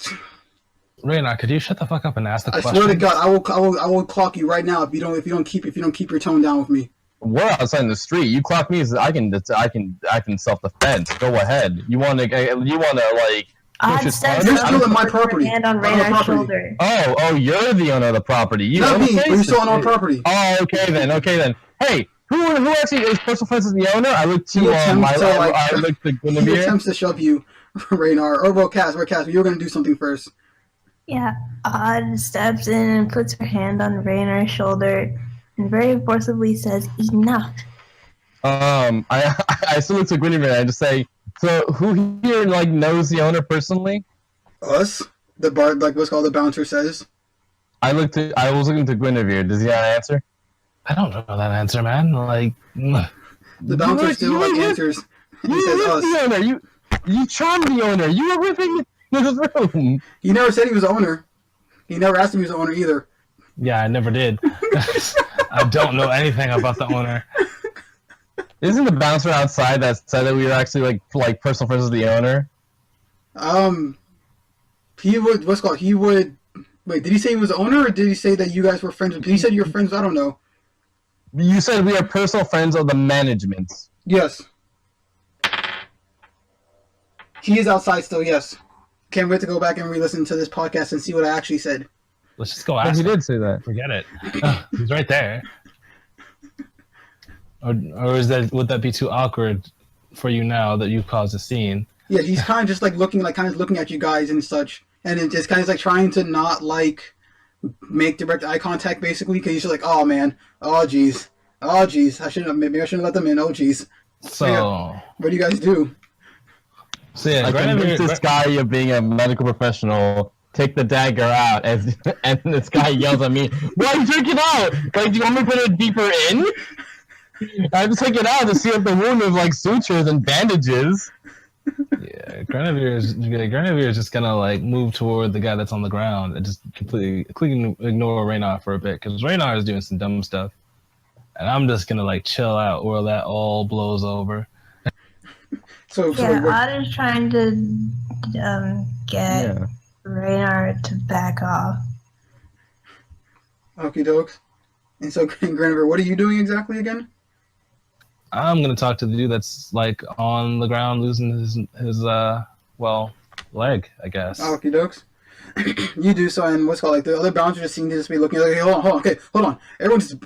Raenar, could you shut the fuck up and ask the question? I swear to God, I will clock you right now if you don't keep your tone down with me. we're outside in the street. You clock me, I can self-defense. Go ahead. You want to like push his steps You're up still and in my puts her property. hand on On our Raynar's property. shoulder. Oh, you're the owner of the property. You Not own the me, but place? you're still on our property. Oh, okay then. Hey, who actually is personal friends with the owner? I look to He attempts to, like, I look to He Grenivere. attempts to shove you, Raenar. Or well, Cass, you were gonna do something first. Yeah, Odd steps in and puts her hand on Raynar's shoulder and very forcibly says, "Enough." I still look to Grenivere and I just say, so who here like knows the owner personally? Us? The bard, like what's called the bouncer says. I was looking to Grenivere. Does he have an answer? I don't know that answer, man. Like, The bouncer still like answers. And he You says were with us. the owner. You charmed the owner. You were with him in his room. He never said he was the owner. He never asked him if he was the owner either. yeah, I never did. I don't know anything about the owner. Isn't the bouncer outside that said that we were actually like personal friends with the owner? He would. What's called? He would. Wait, did he say he was the owner, or did he say that you guys were friends? He said you were friends. I don't know. You said we are personal friends of the management. Yes. He is outside still. Yes. Can't wait to go back and re-listen to this podcast and see what I actually said. Let's just go But ask he him. did say that. Forget it. He's right there. Or would that be too awkward for you now that you've caused a scene? Yeah, he's kind of just like looking at you guys and such, and it just kind of like trying to not like make direct eye contact basically, because he's just like, oh man, oh jeez, maybe I shouldn't let them in. Oh jeez. So, Yeah. What do you guys do? so yeah, I convinced Grenivere, this guy of being a medical professional. Take the dagger out, and this guy yells at me, "Why take it out? Like, do you want me to put it deeper in?" I just take it out to see if the wound is like sutures and bandages. yeah, Grenivere is just gonna like move toward the guy that's on the ground and just completely ignore Raenar for a bit, because Raenar is doing some dumb stuff, and I'm just gonna like chill out while that all blows over. So Yeah, what- Odd is trying to get Yeah. Raynor to back off. okie dokes. And so Grenivere, what are you doing exactly again? I'm gonna talk to the dude that's like on the ground losing his leg, I guess. Okie dokes. You do so, and what's called like the other bouncers just seem to just be looking like, hey, hold on. Everyone just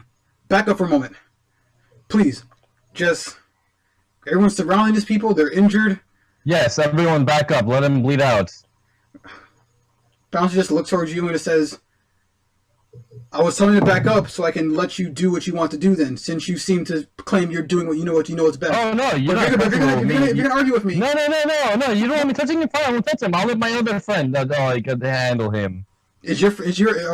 back up for a moment. Please. Just everyone's surrounding these people, they're injured. Yes, everyone back up. Let him bleed out. Bouncer just looks towards you and it says, I was telling you to back up so I can let you do what you want to do then, since you seem to claim you're doing what you know is best. Oh no, you're But not if you're comfortable with me. gonna- if you're gonna argue with me. No, you don't want me touching him. Fine, I won't touch him. I'll let my other friend handle him. Is your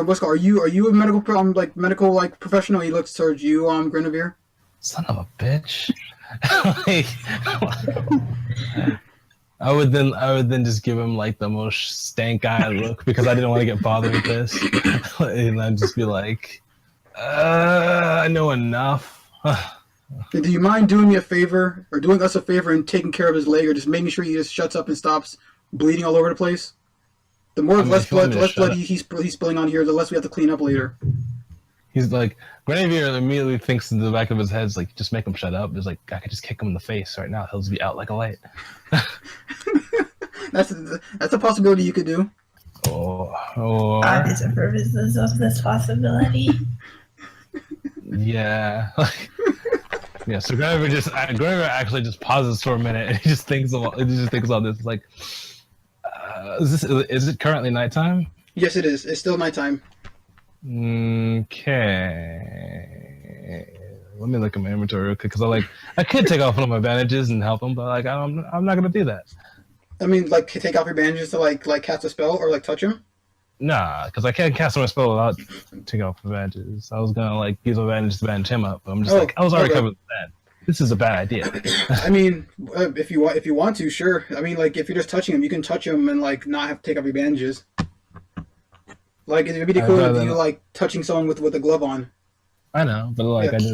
what's called? Are you a medical professional? He looks towards you, Grenivere. Son of a bitch. Like, I would then just give him like the most stank eye look, because I didn't want to get bothered with this, and I'd just be like, I know enough. Do you mind doing me a favor, or doing us a favor, and taking care of his leg, or just making sure he just shuts up and stops bleeding all over the place? The more I mean, less if you want blood, me to less shut blood he's spilling on here, the less we have to clean up later. He's like, Grenivere immediately thinks in the back of his head, like, just make him shut up. There's like, I could just kick him in the face right now. He'll just be out like a light. That's a possibility you could do. Or Odd is a purposes of this possibility. yeah. Yeah, so Grenivere actually just pauses for a minute, and he just thinks about this. Like, is it currently nighttime? Yes, it is. It's still nighttime. Okay. Let me look at my inventory real quick, because I could take off one of my bandages and help him, but like I'm not gonna do that. I mean, like take off your bandages to like cast a spell or like touch him. Nah, because I can't cast my spell without taking off my bandages. I was gonna like use my bandages to bandage him up, but I'm just like, I was already okay. covered with that. This is a bad idea. I mean, if you want to, sure. I mean, like if you're just touching him, you can touch him and like not have to take off your bandages. Like it'd be cool if you like touching someone with a glove on. I know, but like Yeah.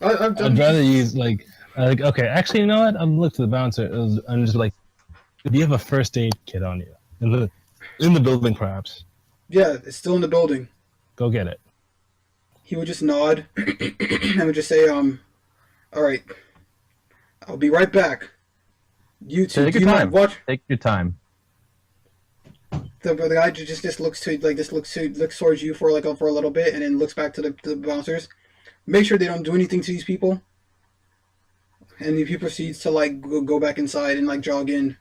I'd rather use like okay. Actually, you know what? I'll look to the bouncer and just like, do you have a first aid kit on you in the building, perhaps? Yeah, it's still in the building. Go get it. He would just nod and would just say, Alright. I'll be right back. You two, Take do your you time. mind watch? Take your time. The guy just looks towards you for for a little bit, and then looks back to the bouncers. Make sure they don't do anything to these people. And he proceeds to go back inside and jog in.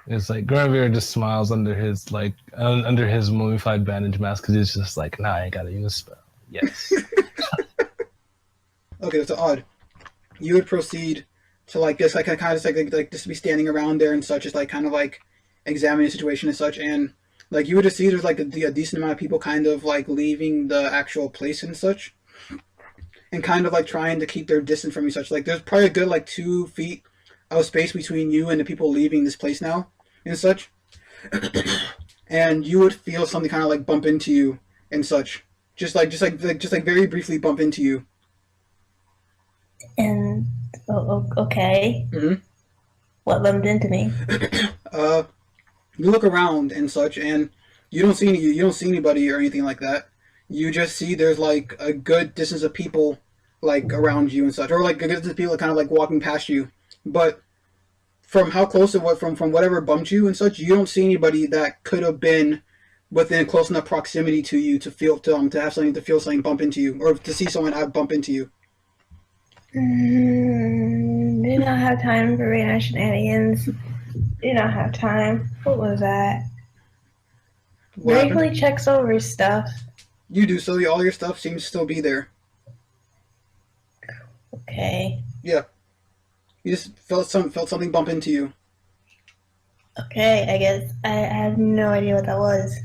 It's like Grenivere just smiles under his under his mummified bandage mask because he's just like, nah, I ain't gotta use a spell. Yes. Okay, that's odd. You would proceed to just be standing around there and such, just examining the situation and such, and you would just see there's a decent amount of people leaving the actual place and such, and trying to keep their distance from you such. There's probably a good 2 feet of space between you and the people leaving this place now and such. And you would feel something bump into you and such, just very briefly bump into you. And okay. Mm-hmm. What bumped into me? You look around and such, and you don't see anybody or anything like that. You just see there's a good distance of people around you and such, or a good distance of people walking past you. But from how close it was, from whatever bumped you and such, you don't see anybody that could have been within close enough proximity to you to feel to have something to feel something bump into you, or to see someone bump into you. Do not have time for Raenar shenanigans. Do not have time. What was that? Briefly checks over stuff. You do so. All your stuff seems to still be there. Okay. Yeah. You just felt something bump into you. Okay, I guess I have no idea what that was.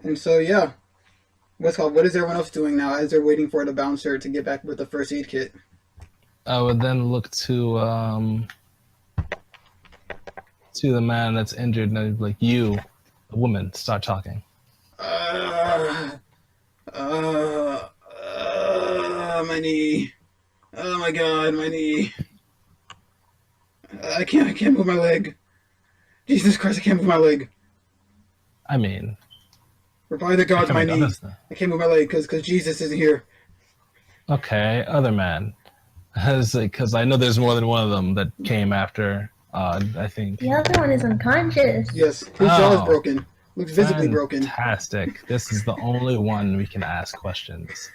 And so yeah. What is everyone else doing now as they're waiting for the bouncer to get back with the first aid kit? I would then look to the man that's injured, and I'd be like, you, the woman, start talking. My knee. Oh my god, my knee. I can't move my leg. Jesus Christ, I can't move my leg. I mean, By the gods, my knee. Honest. I can't move my leg because Jesus isn't here. Okay, other man. Because I know there's more than one of them that came after Odd, I think. The other one is unconscious. Yes, his jaw is broken. Looks visibly broken. Fantastic. This is the only one we can ask questions.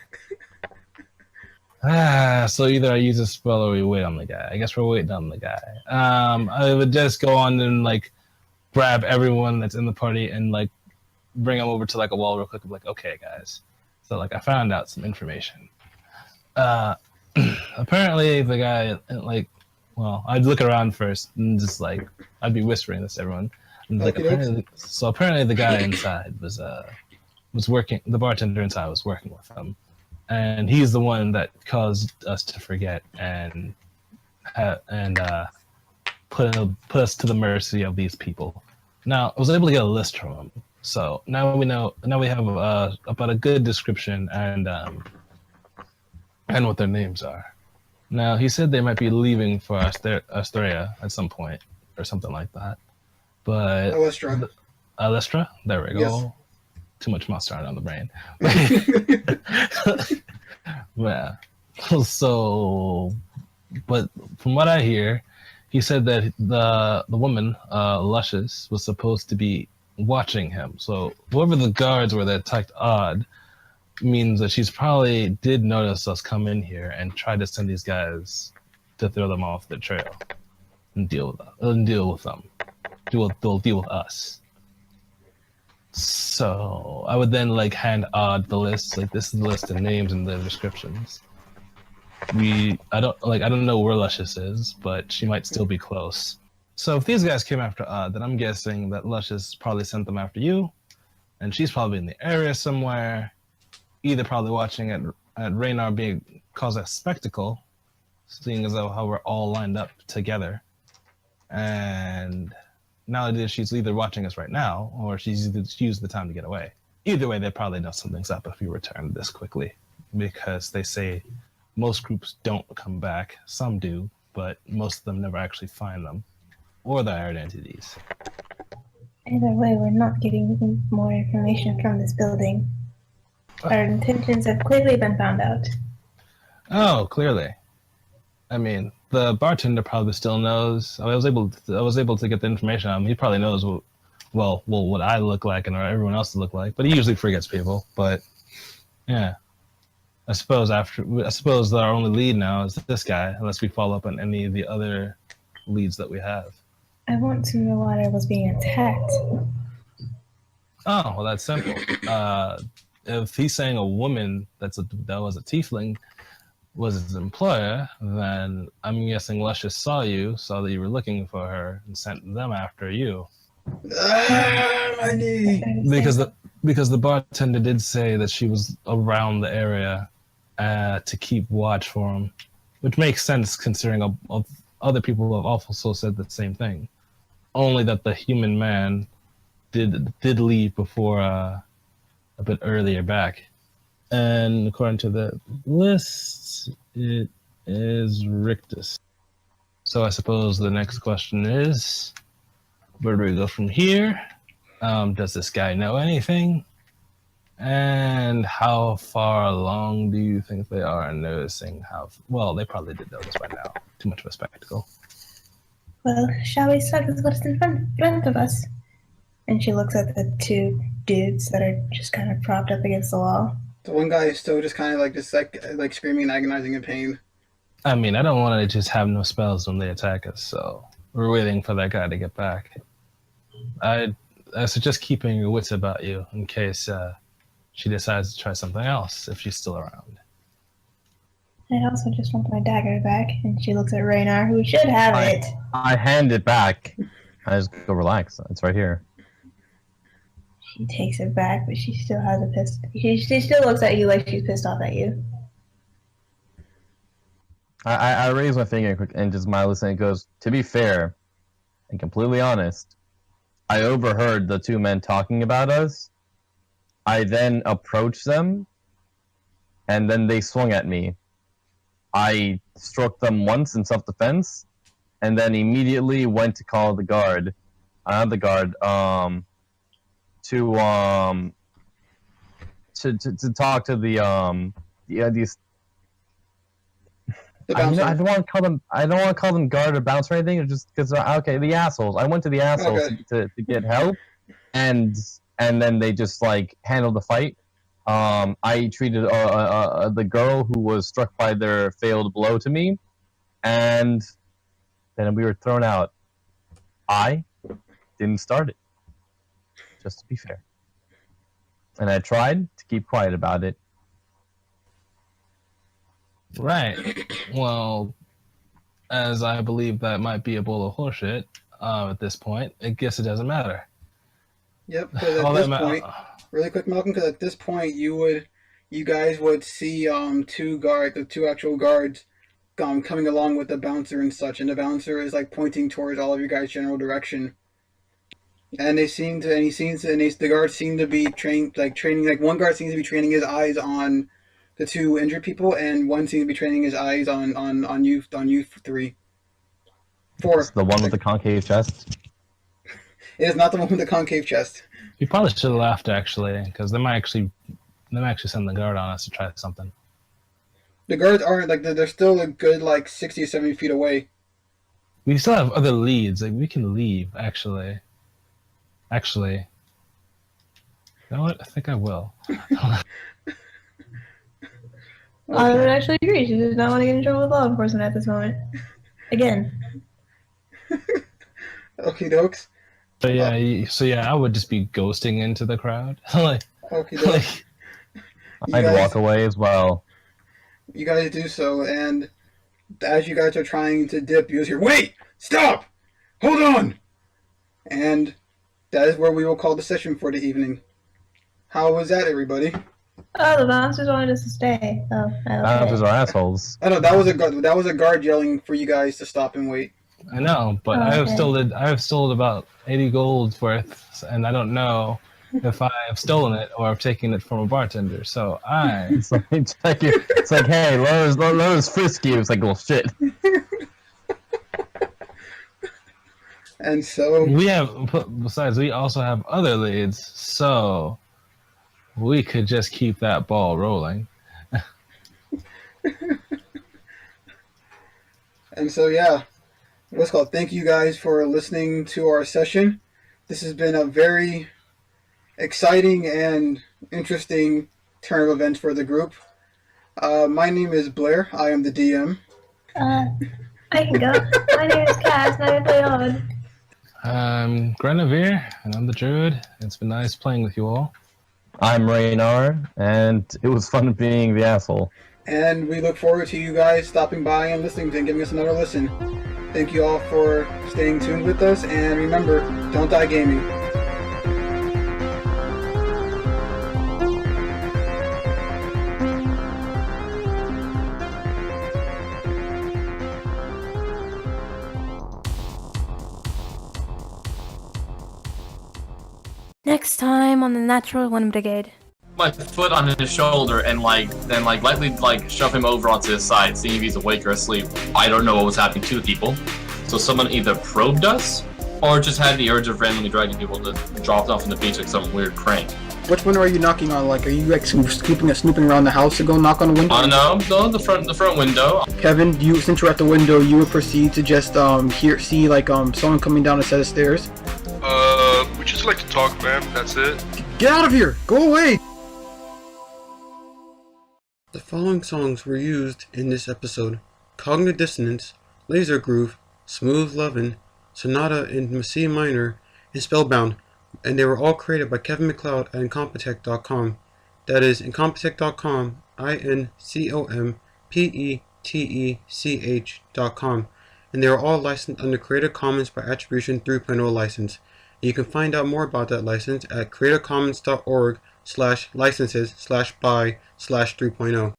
So either I use a spell or we wait on the guy. I guess we're waiting on the guy. I would just go on and grab everyone that's in the party and bring them over to a wall real quick and be like, okay guys. So I found out some information. Apparently the guy well, I'd look around first and just I'd be whispering this to everyone. And apparently the guy inside was working, the bartender inside was working with him. And he's the one that caused us to forget and put us to the mercy of these people. Now, I was able to get a list from him. So now we know. Now we have about a good description and what their names are. Now he said they might be leaving for Astoria at some point or something like that. But Alestra, there we go. Yes. Too much mustard on the brain. Yeah. So, but from what I hear, he said that the woman, Luscious, was supposed to be watching him. So whoever the guards were that attacked Odd means that she's probably did notice us come in here and try to send these guys to throw them off the trail and deal with them. They'll deal with us. So I would then hand Odd the list. This is the list of names and the descriptions. I don't know where Luscious is, but she might still be close. So if these guys came after Odd, then I'm guessing that Luscious probably sent them after you, and she's probably in the area somewhere, either probably watching at Raenar cause a spectacle, seeing as though how we're all lined up together, and now she's either watching us right now or she's used the time to get away. Either way, they probably know something's up if we return this quickly, because they say most groups don't come back. Some do, but most of them never actually find them or the hired entities. Either way, we're not getting more information from this building. Our intentions have clearly been found out. Oh, clearly. I mean, the bartender probably still knows. I was able to get the information on him. He probably knows what I look like and everyone else to look like. But he usually forgets people. But yeah, I suppose our only lead now is this guy, unless we follow up on any of the other leads that we have. I want to know why I was being attacked. Oh, well, that's simple. If he's saying a woman that was a tiefling was his employer, then I'm guessing Luscious saw that you were looking for her, and sent them after you. My knee! Because the bartender did say that she was around the area to keep watch for him, which makes sense considering other people have also said the same thing. Only that the human man did leave before a bit earlier back. And according to the list, it is Rictus. So I suppose the next question is, where do we go from here? Does this guy know anything? And how far along do you think they are in noticing how... Well, they probably did notice by now. Too much of a spectacle. Well, shall we start with what's in front of us? And she looks at the two dudes that are just kind of propped up against the wall. The one guy is still just kind of like screaming and agonizing in pain. I mean, I don't want to just have no spells when they attack us, so we're waiting for that guy to get back. I suggest keeping your wits about you in case she decides to try something else if she's still around. I also just want my dagger back, and she looks at Raenar, who should have it. I hand it back. I just go relax. It's right here. She takes it back, but she still has a pissed. She still looks at you like she's pissed off at you. I raise my finger quick and just mildly and it goes, to be fair and completely honest, I overheard the two men talking about us. I then approached them, and then they swung at me. I struck them once in self-defense, and then immediately went to call the guard. To talk to these. I don't want to call them guard or bounce or anything. It's just because the assholes. I went to the assholes to get help, and then they just like handled the fight. I treated the girl who was struck by their failed blow to me, and then we were thrown out. I didn't start it, just to be fair, and I tried to keep quiet about it. Right. Well, as I believe that might be a bowl of horseshit at this point, I guess it doesn't matter. Yep, because at this point, really quick, Malcolm, because at this point you guys would see the two actual guards coming along with the bouncer and such, and the bouncer is like pointing towards all of you guys' general direction. And the guards seem to be training, like one guard seems to be training his eyes on the two injured people, and one seems to be training his eyes on you three. Four. It's the one with the concave chest. It is not the one with the concave chest. You probably should have left, actually, because they might actually send the guard on us to try something. The guards aren't they're still a good 60 or 70 feet away. We still have other leads. Like, we can leave, actually. You know what? I think I will. I would actually agree. She does not want to get in trouble with law enforcement at this moment. Again. Okie dokes. So yeah, I would just be ghosting into the crowd. Okie dokes. I'd walk away as well. You guys do so, and as you guys are trying to dip, you hear, "Wait! Stop! Hold on!" And that is where we will call the session for the evening. How was that, everybody? Oh, the bouncers wanted us to stay. Oh, Bouncers are assholes. I know that was a guard yelling for you guys to stop and wait. I know, but I have stolen about 80 gold worth, and I don't know if I have stolen it or I've taken it from a bartender. So it's like, hey, Laura's frisky. It's like, well, shit. And so we also have other leads, so we could just keep that ball rolling. And so yeah, what's called. Thank you guys for listening to our session. This has been a very exciting and interesting turn of events for the group. My name is Blair. I am the DM. I can go. My name is Cass, and I play Odd. I'm Grenivere, and I'm the druid. It's been nice playing with you all. I'm Raenar, and it was fun being the asshole. And we look forward to you guys stopping by and listening and giving us another listen. Thank you all for staying tuned with us, and remember, don't die gaming. Next time on the Natural One Brigade. My foot on his shoulder and lightly shove him over onto his side, seeing if he's awake or asleep. I don't know what was happening to the people. So someone either probed us or just had the urge of randomly dragging people to drop off on the beach like some weird prank. Which window are you knocking on? Like, are you like snooping around the house to go knock on the window? No, the front window. Kevin, since you're at the window, you would proceed to just see someone coming down a set of stairs. We just like to talk, man. That's it. Get out of here! Go away! The following songs were used in this episode: Cognitive Dissonance, Laser Groove, Smooth Lovin', Sonata in C minor, and Spellbound, and they were all created by Kevin MacLeod at Incompetech.com. That is Incompetech.com, INCOMPETECH.com, and they are all licensed under Creative Commons by Attribution 3.0 license. You can find out more about that license at creativecommons.org/licenses/by/3.0.